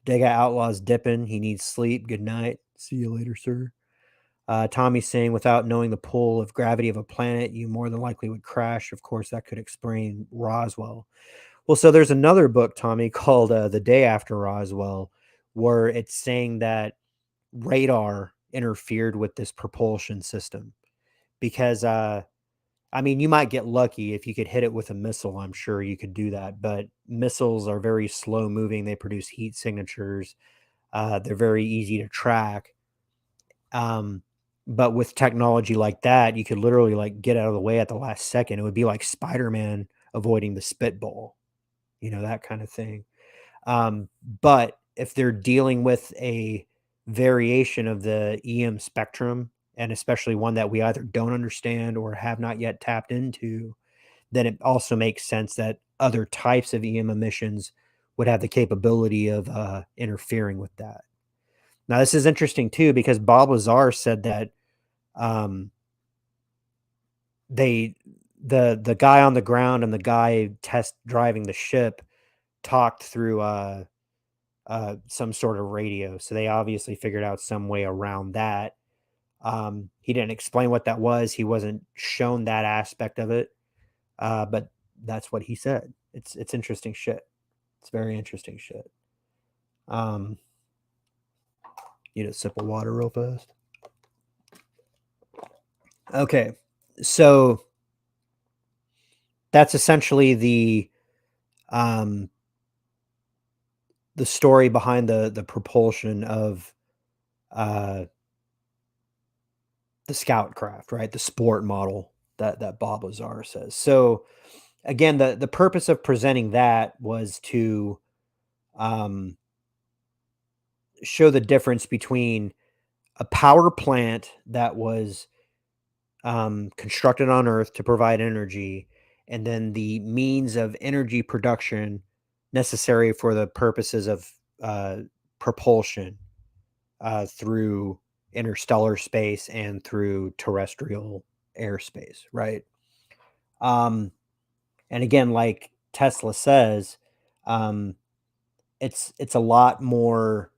Dega Outlaw's dipping. He needs sleep. Good night. See you later, sir. Tommy's saying, without knowing the pull of gravity of a planet, you more than likely would crash. Of course, that could explain Roswell. Well, so there's another book, Tommy, called The Day After Roswell, where it's saying that radar interfered with this propulsion system. Because, I mean, you might get lucky if you could hit it with a missile. I'm sure you could do that. But missiles are very slow moving. They produce heat signatures. They're very easy to track. But with technology like that, you could literally like get out of the way at the last second. It would be like Spider-Man avoiding the spitball, that kind of thing. But if they're dealing with a variation of the EM spectrum, and especially one that we either don't understand or have not yet tapped into, then it also makes sense that other types of EM emissions would have the capability of interfering with that. Now, this is interesting too, because Bob Lazar said that the guy on the ground and the guy test driving the ship talked through some sort of radio. So they obviously figured out some way around that. He didn't explain what that was. He wasn't shown that aspect of it. But that's what he said. It's interesting shit. It's very interesting shit. Need a sip of water real fast. Okay. So that's essentially the story behind the propulsion of the scout craft, right? The sport model that Bob Lazar says. So again, the purpose of presenting that was to show the difference between a power plant that was constructed on Earth to provide energy, and then the means of energy production necessary for the purposes of propulsion through interstellar space and through terrestrial airspace, right? And again, like Tesla says, it's a lot more.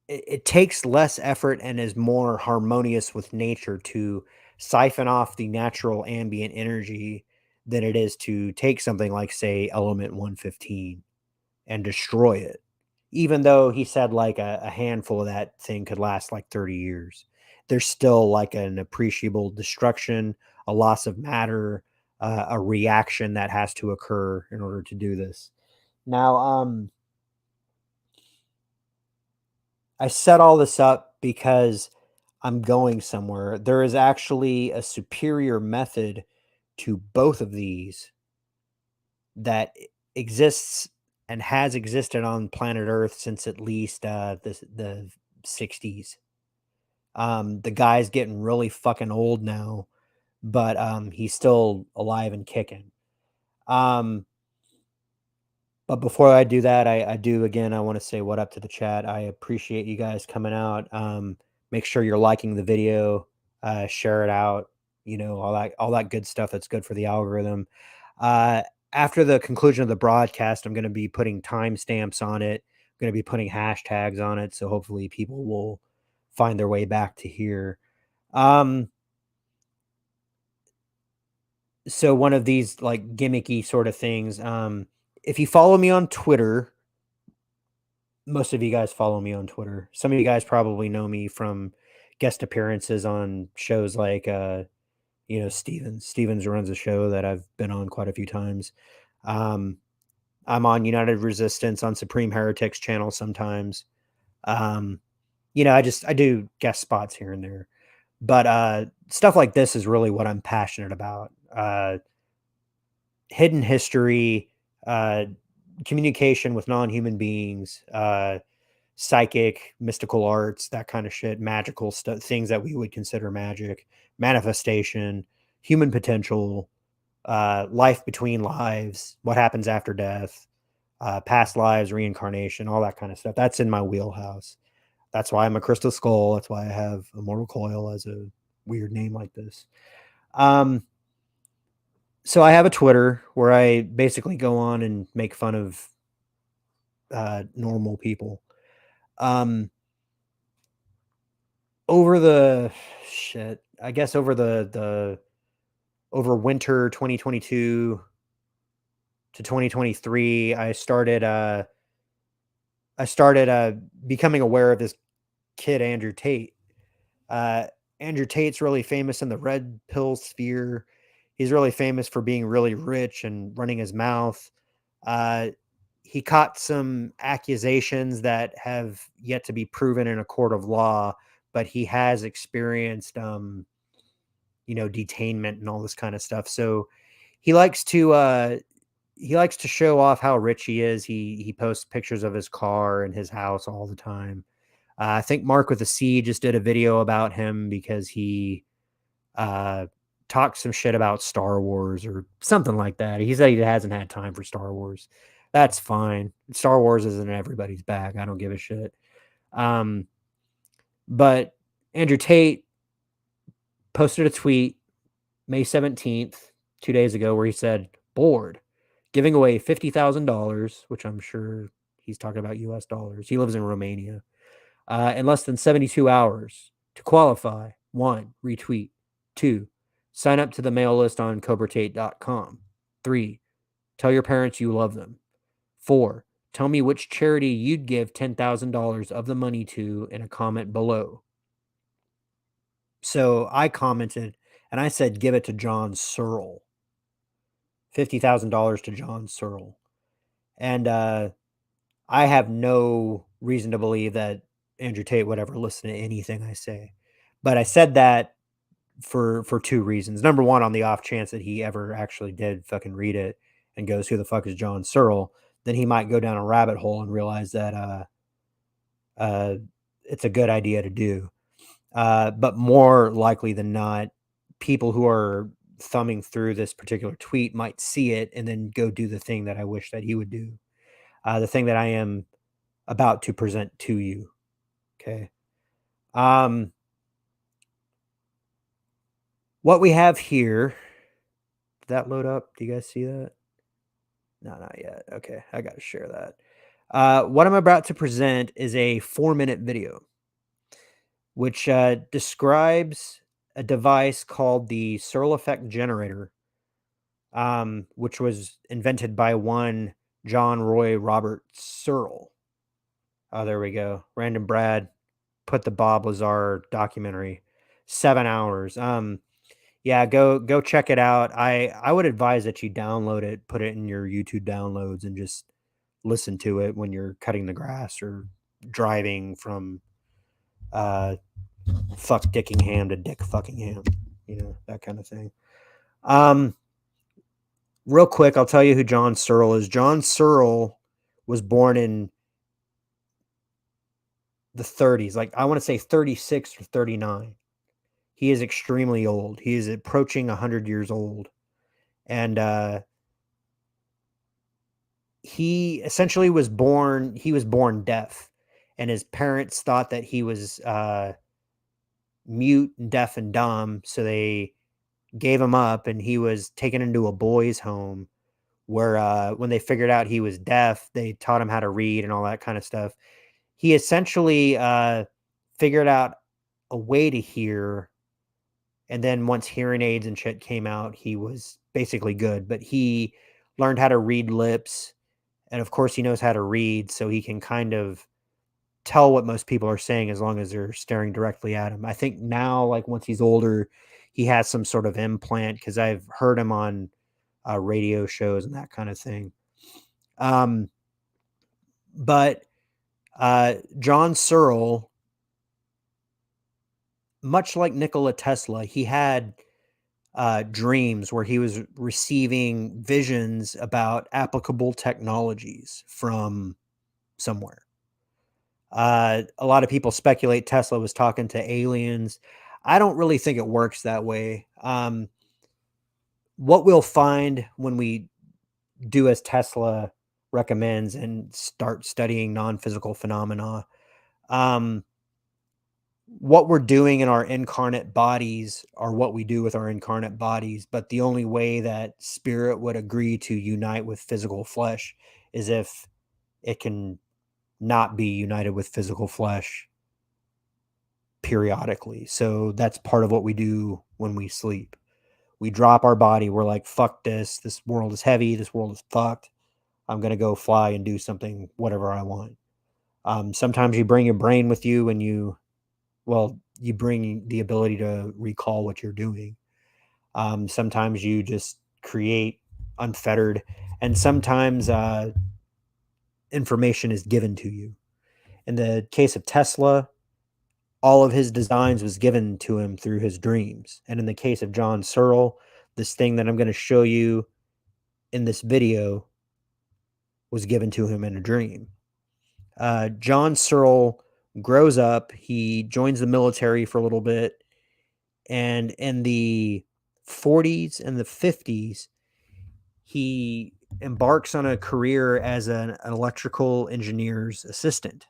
It takes less effort and is more harmonious with nature to siphon off the natural ambient energy than it is to take something like, say, element 115 and destroy it. Even though he said like a handful of that thing could last like 30 years, there's still like an appreciable destruction, a loss of matter, a reaction that has to occur in order to do this. Now, I set all this up because I'm going somewhere. There is actually a superior method to both of these that exists and has existed on planet Earth since at least the 60s. The guy's getting really fucking old now, but he's still alive and kicking. But before I do that, I do again, I want to say what up to the chat. I appreciate you guys coming out. Make sure you're liking the video, share it out, all that good stuff that's good for the algorithm. After the conclusion of the broadcast, I'm going to be putting timestamps on it. I'm going to be putting hashtags on it, so hopefully people will find their way back to here. So one of these like gimmicky sort of things. If you follow me on Twitter, most of you guys follow me on Twitter. Some of you guys probably know me from guest appearances on shows like Stevens runs a show that I've been on quite a few times. I'm on United Resistance on Supreme Heretics channel sometimes. I do guest spots here and there. But stuff like this is really what I'm passionate about. Hidden history, communication with non-human beings, psychic, mystical arts, that kind of shit, magical stuff, things that we would consider magic, manifestation, human potential, life between lives, what happens after death, past lives, reincarnation, all that kind of stuff. That's in my wheelhouse. That's why I'm a Crystal Skull. That's why I have Immortal Coil as a weird name like this. So I have a Twitter where I basically go on and make fun of normal people. Over the I guess over over winter 2022 to 2023, I started becoming aware of this kid, Andrew Tate. Andrew Tate's really famous in the red pill sphere. He's really famous for being really rich and running his mouth. He caught some accusations that have yet to be proven in a court of law, but he has experienced, detainment and all this kind of stuff. So he likes to show off how rich he is. He posts pictures of his car and his house all the time. I think Mark with a C just did a video about him because he talked some shit about Star Wars or something like that. He said he hasn't had time for Star Wars. That's fine. Star Wars isn't everybody's bag. I don't give a shit. But Andrew Tate posted a tweet May 17th, 2 days ago, where he said, bored, giving away $50,000, which I'm sure he's talking about US dollars. He lives in Romania. In less than 72 hours. To qualify, 1, retweet. 2, sign up to the mail list on cobratate.com. 3, tell your parents you love them. 4, tell me which charity you'd give $10,000 of the money to in a comment below. So I commented and I said, give it to John Searl. $50,000 to John Searl. And I have no reason to believe that Andrew Tate would ever listen to anything I say. But I said that for 2 reasons. Number one, on the off chance that he ever actually did fucking read it and goes, who the fuck is John Searl? Then he might go down a rabbit hole and realize that it's a good idea to do. But more likely than not, people who are thumbing through this particular tweet might see it and then go do the thing that I wish that he would do. The thing that I am about to present to you. Okay. What we have here, did that load up? Do you guys see that? No, not yet. Okay. I got to share that. What I'm about to present is a 4-minute video, which describes a device called the Searl effect generator, which was invented by one John Roy Robert Searl. Oh, there we go. Random Brad put the Bob Lazar documentary, 7 hours. Yeah, go check it out. I would advise that you download it, put it in your YouTube downloads, and just listen to it when you're cutting the grass or driving from fuck Dickingham to Dick Fuckingham, that kind of thing. Real quick, I'll tell you who John Searl is. John Searl was born in the 30s, like I want to say 36 or 39. He is extremely old. He is approaching 100 years old. And he essentially was born deaf. And his parents thought that he was mute and deaf and dumb. So they gave him up, and he was taken into a boys' home where when they figured out he was deaf, they taught him how to read and all that kind of stuff. He essentially figured out a way to hear. And then once hearing aids and shit came out, he was basically good. But he learned how to read lips. And of course, he knows how to read, so he can kind of tell what most people are saying as long as they're staring directly at him. I think now, like once he's older, he has some sort of implant, because I've heard him on radio shows and that kind of thing. But John Searl, much like Nikola Tesla, he had dreams where he was receiving visions about applicable technologies from somewhere. A lot of people speculate Tesla was talking to aliens. I don't really think it works that way. What we'll find when we do as Tesla recommends and start studying non-physical phenomena, what we're doing in our incarnate bodies are what we do with our incarnate bodies. But the only way that spirit would agree to unite with physical flesh is if it can not be united with physical flesh periodically. So that's part of what we do when we sleep. We drop our body. We're like, fuck this. This world is heavy. This world is fucked. I'm going to go fly and do something, whatever I want. Sometimes you bring your brain with you, and you bring the ability to recall what you're doing. Sometimes you just create unfettered, and sometimes information is given to you. In the case of Tesla, all of his designs was given to him through his dreams. And in the case of John Searl, this thing that I'm going to show you in this video was given to him in a dream. John Searl grows up. He joins the military for a little bit. And in the 40s and the 50s, he embarks on a career as an electrical engineer's assistant.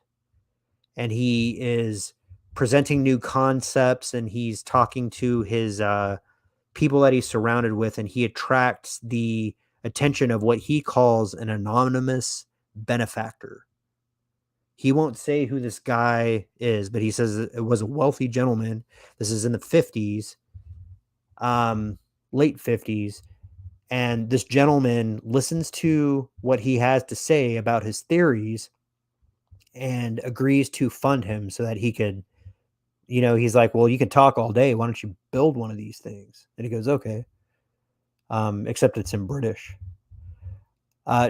And he is presenting new concepts, and he's talking to his people that he's surrounded with, and he attracts the attention of what he calls an anonymous benefactor. He won't say who this guy is, but he says it was a wealthy gentleman. This is in the 50s, late 50s. And this gentleman listens to what he has to say about his theories and agrees to fund him so that he could, he's like, well, you can talk all day. Why don't you build one of these things? And he goes, okay. Except it's in British.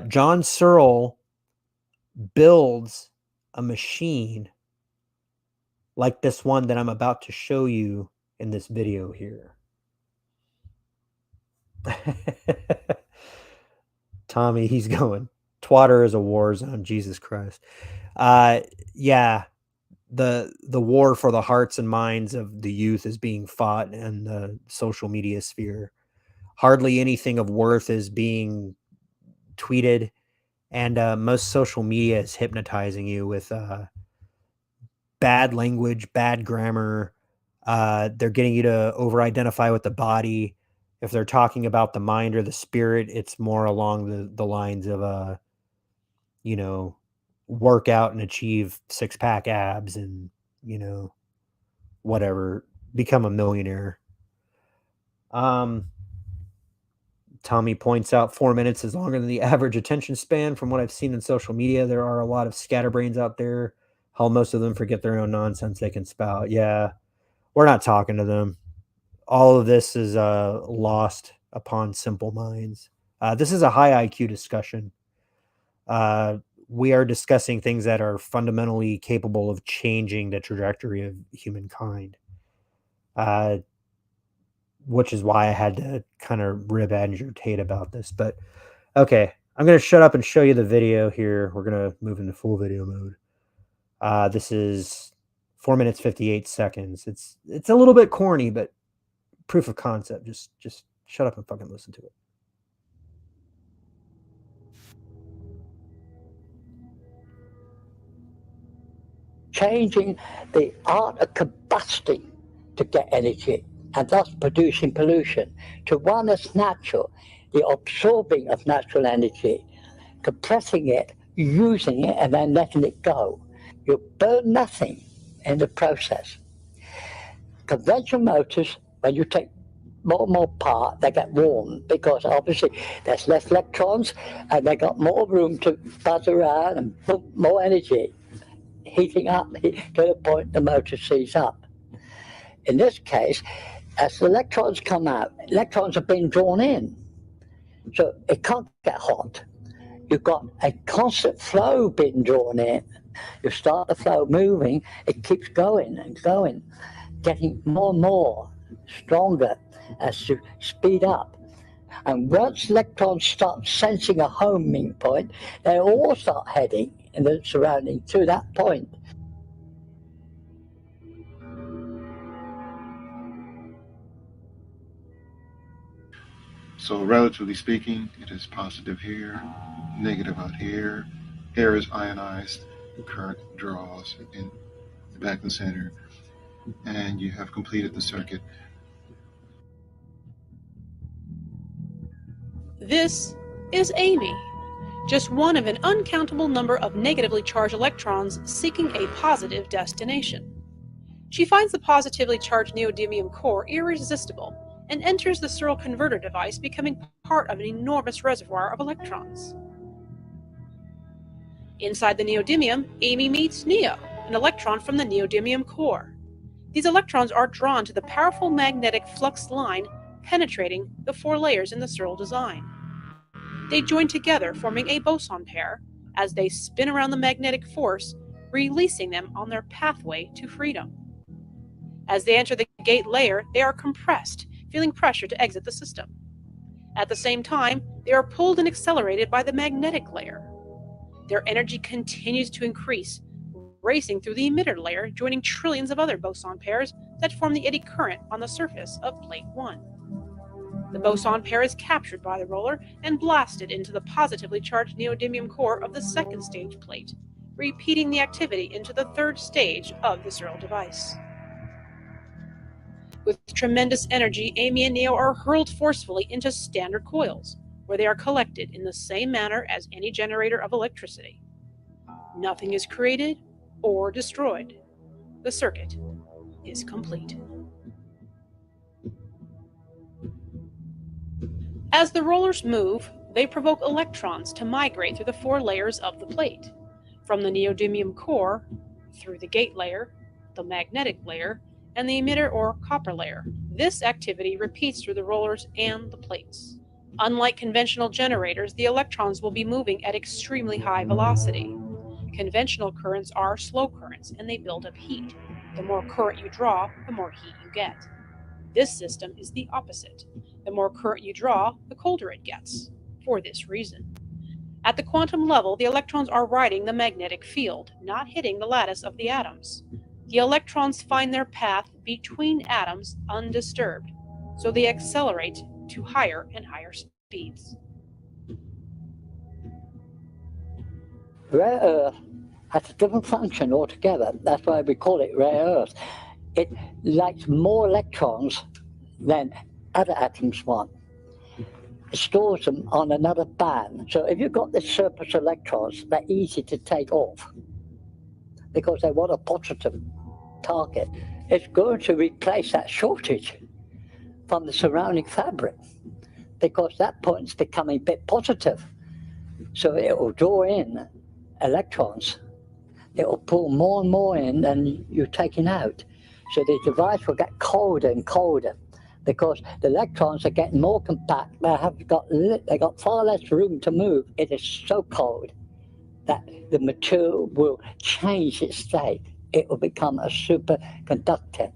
John Searl builds a machine like this one that I'm about to show you in this video here. Tommy, he's going, Twatter is a war zone. Jesus Christ. Yeah. The war for the hearts and minds of the youth is being fought in the social media sphere. Hardly anything of worth is being tweeted, and most social media is hypnotizing you with bad language, bad grammar. They're getting you to over-identify with the body. If they're talking about the mind or the spirit, it's more along the lines of, work out and achieve six-pack abs and, whatever, become a millionaire. Tommy points out 4 minutes is longer than the average attention span. From what I've seen in social media, there are a lot of scatterbrains out there. Hell, most of them forget their own nonsense they can spout. Yeah, we're not talking to them. All of this is lost upon simple minds. This is a high IQ discussion. We are discussing things that are fundamentally capable of changing the trajectory of humankind. Which is why I had to kind of rib Andrew Tate about this. But okay, I'm going to shut up and show you the video here. We're going to move into full video mode. This is 4 minutes 58 seconds. It's a little bit corny, but proof of concept. Just shut up and fucking listen to it. Changing the art of combusting to get energy and thus producing pollution to one that's natural, the absorbing of natural energy, compressing it, using it, and then letting it go. You burn nothing in the process. Conventional motors, when you take more and more part, they get warm because obviously there's less electrons and they got more room to buzz around and put more energy, heating up to the point the motor sees up. In this case, as the electrons come out, electrons are being drawn in, so it can't get hot. You've got a constant flow being drawn in. You start the flow moving, it keeps going and going, getting more and more stronger as you speed up. And once electrons start sensing a homing point, they all start heading in the surrounding to that point. So relatively speaking, it is positive here, negative out here. Air is ionized, current draws in the back of the center, and you have completed the circuit. This is Amy, just one of an uncountable number of negatively charged electrons seeking a positive destination. She finds the positively charged neodymium core irresistible and enters the Searl converter device, becoming part of an enormous reservoir of electrons. Inside the neodymium, Amy meets Neo, an electron from the neodymium core. These electrons are drawn to the powerful magnetic flux line penetrating the 4 layers in the Searl design. They join together, forming a boson pair, as they spin around the magnetic force, releasing them on their pathway to freedom. As they enter the gate layer, they are compressed, feeling pressure to exit the system. At the same time, they are pulled and accelerated by the magnetic layer. Their energy continues to increase, racing through the emitter layer, joining trillions of other boson pairs that form the eddy current on the surface of Plate 1. The boson pair is captured by the roller and blasted into the positively charged neodymium core of the 2nd stage plate, repeating the activity into the 3rd stage of the Searl device. With tremendous energy, Amy and Neo are hurled forcefully into standard coils, where they are collected in the same manner as any generator of electricity. Nothing is created or destroyed. The circuit is complete. As the rollers move, they provoke electrons to migrate through the 4 layers of the plate, from the neodymium core, through the gate layer, the magnetic layer, and the emitter or copper layer. This activity repeats through the rollers and the plates. Unlike conventional generators, the electrons will be moving at extremely high velocity. Conventional currents are slow currents, and they build up heat. The more current you draw, the more heat you get. This system is the opposite. The more current you draw, the colder it gets, for this reason. At the quantum level, the electrons are riding the magnetic field, not hitting the lattice of the atoms. The electrons find their path between atoms undisturbed, so they accelerate to higher and higher speeds. Rare earth has a different function altogether. That's why we call it rare earth. It likes more electrons than other atoms want. It stores them on another band. So if you've got this surplus electrons, they're easy to take off because they want a positive target. It's going to replace that shortage from the surrounding fabric, because that point's becoming a bit positive. So it will draw in electrons. It will pull more and more in than you're taking out. So the device will get colder and colder because the electrons are getting more compact. They got far less room to move. It is so cold that the material will change its state. It will become a superconductor.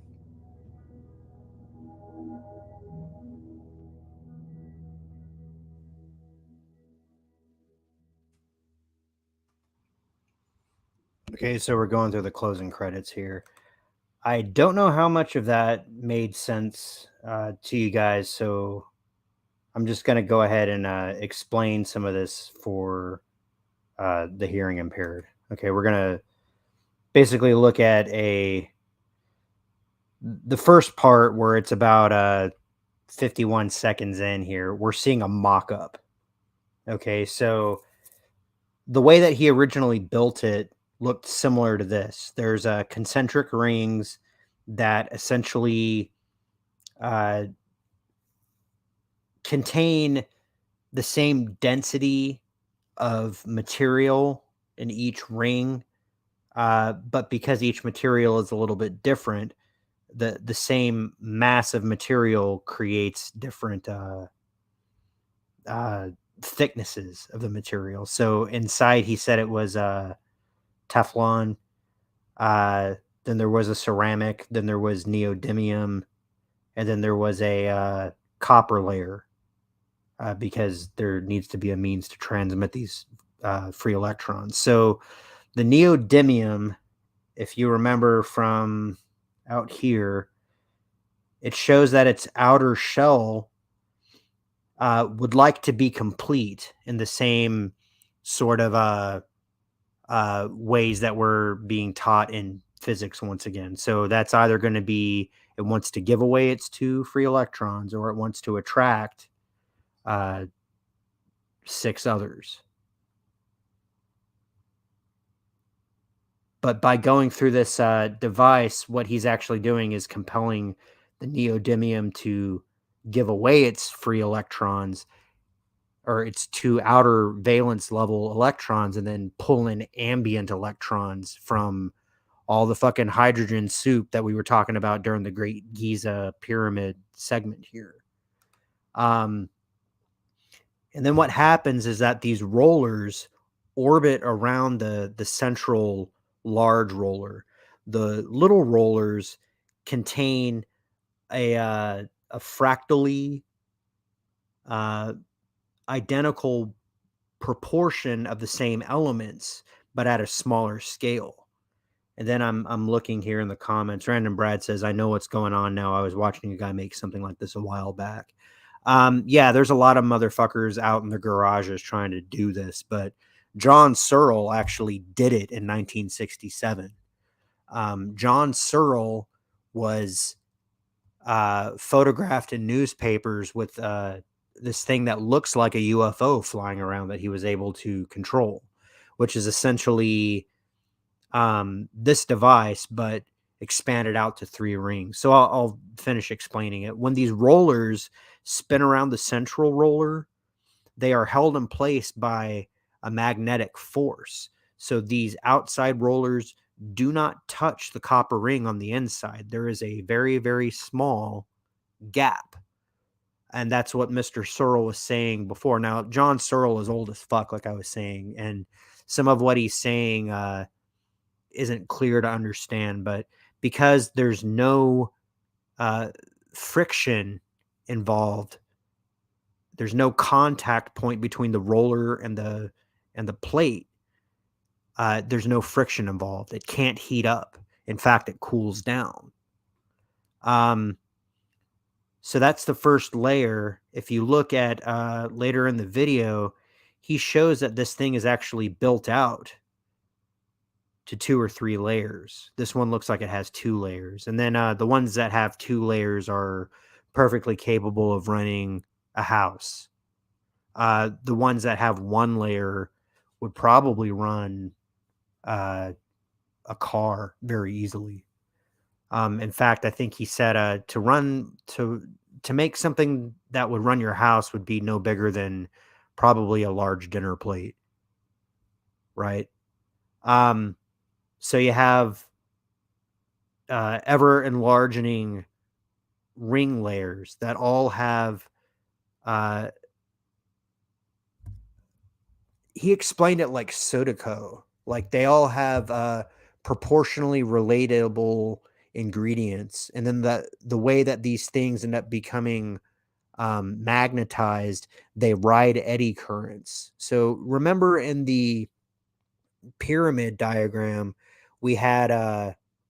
Okay, so we're going through the closing credits here. I don't know how much of that made sense to you guys, so I'm just going to go ahead and explain some of this for the hearing impaired. Okay, we're going to basically look at the first part where it's about 51 seconds in here. We're seeing a mock-up. Okay, so the way that he originally built it looked similar to this. There's concentric rings that essentially contain the same density of material in each ring, but because each material is a little bit different, the same mass of material creates different thicknesses of the material. So inside, he said it was Teflon. Then there was a ceramic. Then there was neodymium, and then there was a copper layer because there needs to be a means to transmit these free electrons. So the neodymium, if you remember from out here, it shows that its outer shell would like to be complete in the same sort of ways that we're being taught in physics once again. So that's either going to be it wants to give away its 2 free electrons, or it wants to attract 6 others. But by going through this device, what he's actually doing is compelling the neodymium to give away its free electrons, or its 2 outer valence level electrons, and then pull in ambient electrons from all the fucking hydrogen soup that we were talking about during the Great Giza Pyramid segment here. And then what happens is that these rollers orbit around the central large roller. The little rollers contain a fractally identical proportion of the same elements, but at a smaller scale. And then I'm looking here in the comments. Random Brad says, I know what's going on now. I was watching a guy make something like this a while back. Yeah, there's a lot of motherfuckers out in their garages trying to do this, but John Searl actually did it in 1967. John Searl was photographed in newspapers with this thing that looks like a UFO flying around that he was able to control, which is essentially this device, but expanded out to 3 rings. So I'll finish explaining it. When these rollers spin around the central roller, they are held in place by a magnetic force. So these outside rollers do not touch the copper ring on the inside. There is a very, very small gap. And that's what Mr. Searl was saying before. Now, John Searl is old as fuck, like I was saying. And some of what he's saying isn't clear to understand. But because there's no friction involved, there's no contact point between the roller and the plate. There's no friction involved. It can't heat up. In fact, it cools down. So that's the first layer. If you look at later in the video, he shows that this thing is actually built out to 2 or 3 layers. This one looks like it has 2 layers. And then the ones that have 2 layers are perfectly capable of running a house. The ones that have 1 layer would probably run a car very easily. In fact, I think he said to to make something that would run your house would be no bigger than probably a large dinner plate, right? So you have ever enlarging ring layers that all have he explained it like Sudoku. Like they all have proportionally relatable ingredients, and then the way that these things end up becoming magnetized, they ride eddy currents. So remember in the pyramid diagram, we had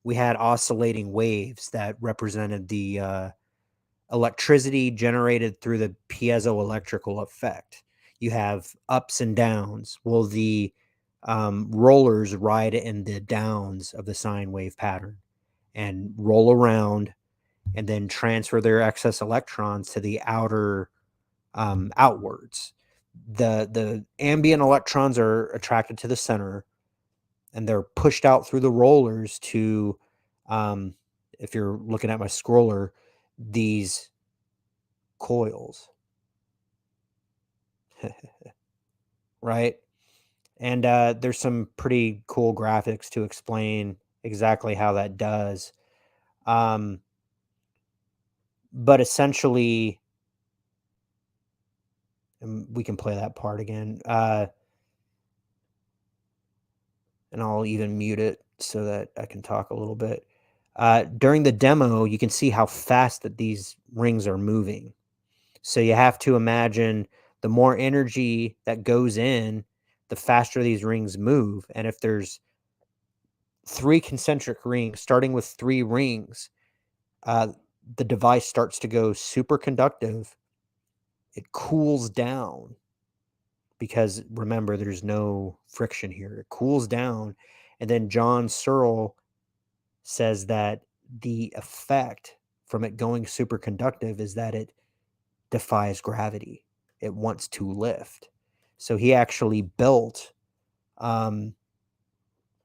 oscillating waves that represented the electricity generated through the piezoelectrical effect. You have ups and downs. Well, the rollers ride in the downs of the sine wave pattern and roll around and then transfer their excess electrons to the outer outwards. The ambient electrons are attracted to the center and they're pushed out through the rollers to, if you're looking at my scroller, these coils. Right? And there's some pretty cool graphics to explain exactly how that does. But essentially, we can play that part again. And I'll even mute it so that I can talk a little bit. During the demo, you can see how fast that these rings are moving. So you have to imagine the more energy that goes in, the faster these rings move. And if there's 3 concentric rings, starting with 3 rings, the device starts to go superconductive. It cools down because remember, there's no friction here. It cools down. And then John Searl says that the effect from it going superconductive is that it defies gravity. It wants to lift. So he actually built, like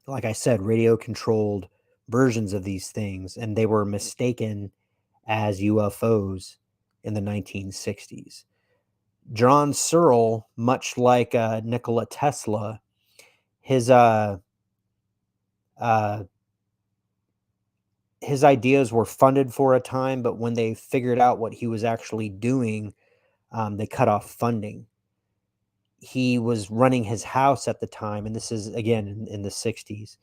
I said, radio controlled versions of these things, and they were mistaken as UFOs in the 1960s. John Searl, much like Nikola Tesla, his ideas were funded for a time, but when they figured out what he was actually doing, they cut off funding. He was running his house at the time, and this is again in the 60s.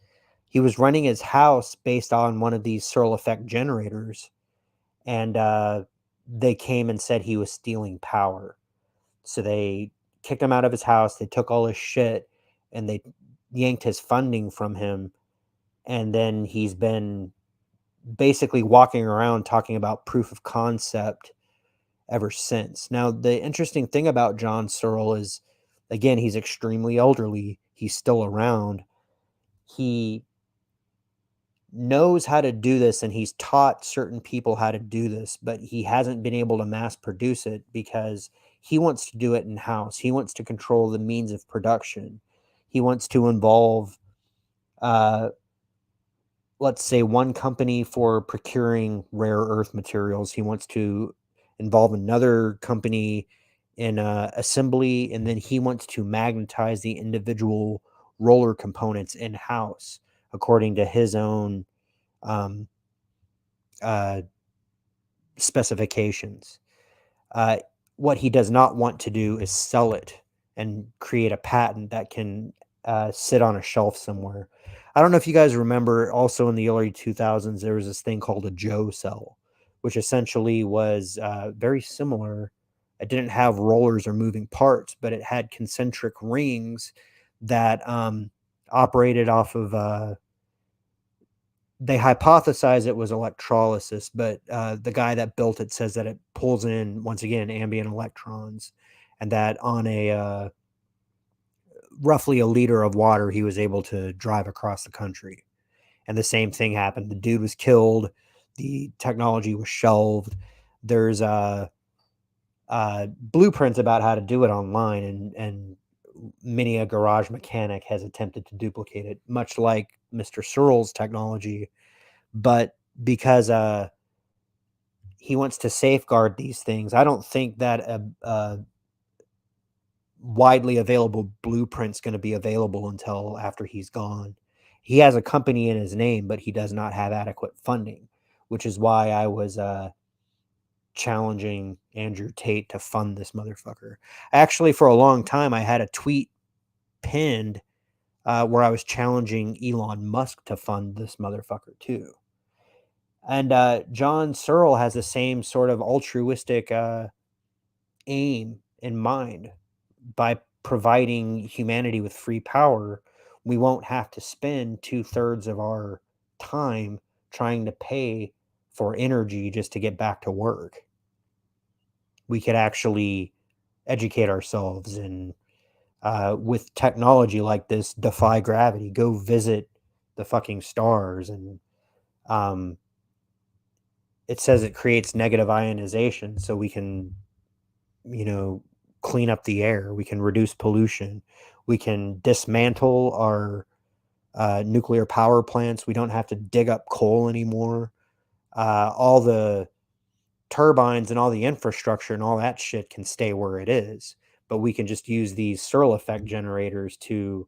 He was running his house based on one of these Searl effect generators, and they came and said he was stealing power. So they kicked him out of his house. They took all his shit, and they yanked his funding from him. And then he's been basically walking around talking about proof of concept ever since. Now, the interesting thing about John Searl is, again, he's extremely elderly. He's still around. He knows how to do this, and he's taught certain people how to do this, but he hasn't been able to mass produce it because he wants to do it in-house. He wants to control the means of production. He wants to involve, let's say, one company for procuring rare earth materials. He wants to involve another company in assembly, and then he wants to magnetize the individual roller components in-house according to his own specifications. What he does not want to do is sell it and create a patent that can sit on a shelf somewhere. I don't know if you guys remember, also in the early 2000s, there was this thing called a Joe cell, which essentially was very similar. It didn't have rollers or moving parts, but it had concentric rings that operated off of they hypothesize it was electrolysis, but the guy that built it says that it pulls in, once again, ambient electrons, and that on a roughly a liter of water, he was able to drive across the country. And the same thing happened. The dude was killed. The technology was shelved. There's blueprints about how to do it online, and many a garage mechanic has attempted to duplicate it, much like Mr. Searl's technology. But because he wants to safeguard these things. I don't think that a widely available blueprint's going to be available until after he's gone. He has a company in his name, but he does not have adequate funding, which is why I was challenging Andrew Tate to fund this motherfucker. Actually, for a long time, I had a tweet pinned where I was challenging Elon Musk to fund this motherfucker too. And John Searl has the same sort of altruistic aim in mind. By providing humanity with free power, we won't have to spend 2/3 of our time trying to pay for energy just to get back to work. We could actually educate ourselves and with technology like this, defy gravity, go visit the fucking stars. And it says it creates negative ionization, so we can, clean up the air. We can reduce pollution. We can dismantle our nuclear power plants. We don't have to dig up coal anymore. All the turbines and all the infrastructure and all that shit can stay where it is, but we can just use these Searl effect generators to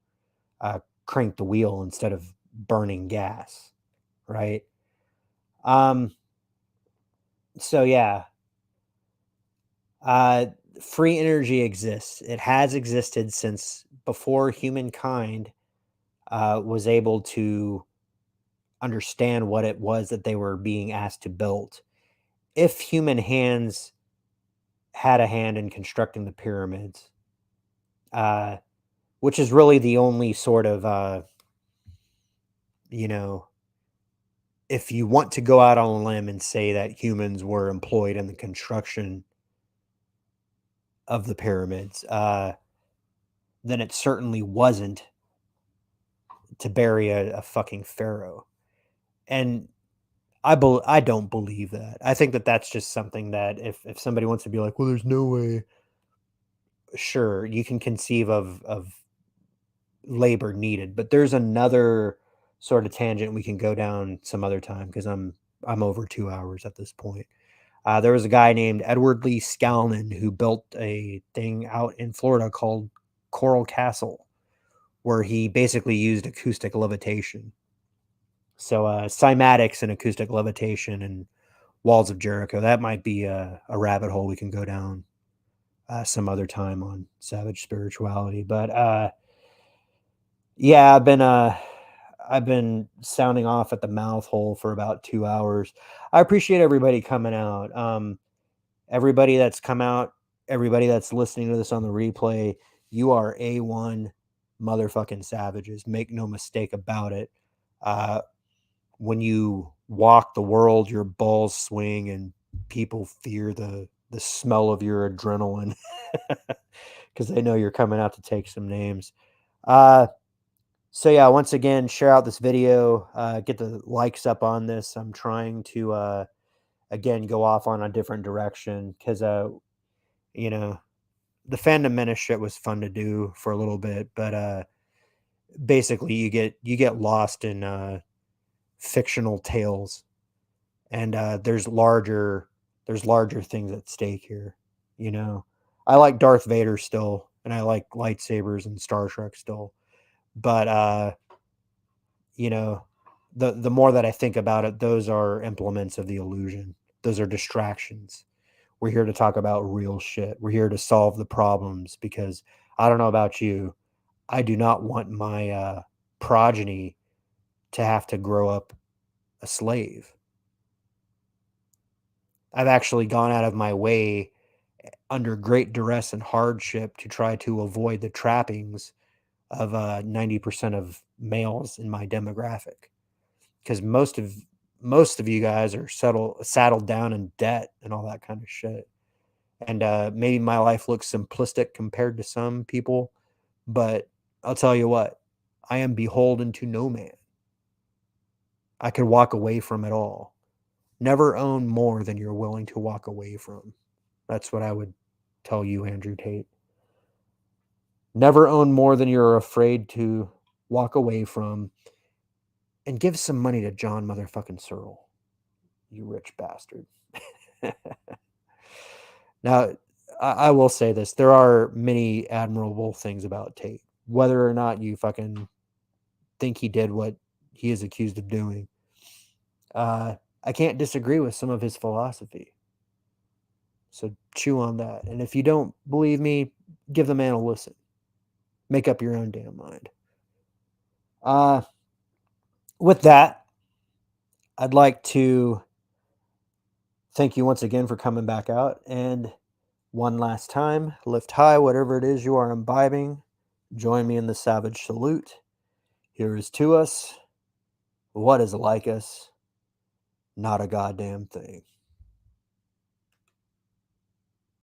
crank the wheel instead of burning gas, right? So yeah, free energy exists. It has existed since before humankind was able to understand what it was that they were being asked to build. If human hands had a hand in constructing the pyramids, which is really the only sort of, if you want to go out on a limb and say that humans were employed in the construction of the pyramids, then it certainly wasn't to bury a fucking pharaoh. And I don't believe that. I think that that's just something that if somebody wants to be like, well, there's no way. Sure, you can conceive of labor needed, but there's another sort of tangent we can go down some other time because I'm over 2 hours at this point. There was a guy named Edward Lee Scalnan who built a thing out in Florida called Coral Castle, where he basically used acoustic levitation. So cymatics and acoustic levitation and walls of Jericho. That might be a rabbit hole we can go down some other time on savage spirituality. But yeah, I've been sounding off at the mouth hole for about 2 hours. I appreciate everybody coming out. Everybody that's come out, everybody that's listening to this on the replay, you are A1 motherfucking savages. Make no mistake about it. When you walk the world, your balls swing and people fear the smell of your adrenaline because they know you're coming out to take some names. So yeah, once again, share out this video, get the likes up on this. I'm trying to, again, go off on a different direction because, the Fandom Menace shit was fun to do for a little bit, but basically you get lost in fictional tales, and there's larger things at stake here. I like Darth Vader still, and I like lightsabers and Star Trek still, but the more that I think about it, those are implements of the illusion. Those are distractions. We're here to talk about real shit. We're here to solve the problems because I don't know about you. I do not want my progeny to have to grow up a slave. I've actually gone out of my way under great duress and hardship to try to avoid the trappings of 90% of males in my demographic, because most of you guys are saddled down in debt and all that kind of shit. And maybe my life looks simplistic compared to some people, but I'll tell you what, I am beholden to no man. I could walk away from it all. Never own more than you're willing to walk away from. That's what I would tell you, Andrew Tate. Never own more than you're afraid to walk away from. And give some money to John motherfucking Searl, you rich bastard. Now, I will say this. There are many admirable things about Tate. Whether or not you fucking think he did what he is accused of doing, I can't disagree with some of his philosophy. So chew on that. And if you don't believe me, give the man a listen. Make up your own damn mind. With that, I'd like to thank you once again for coming back out. And one last time, lift high whatever it is you are imbibing. Join me in the savage salute. Here is to us. What is like us? Not a goddamn thing.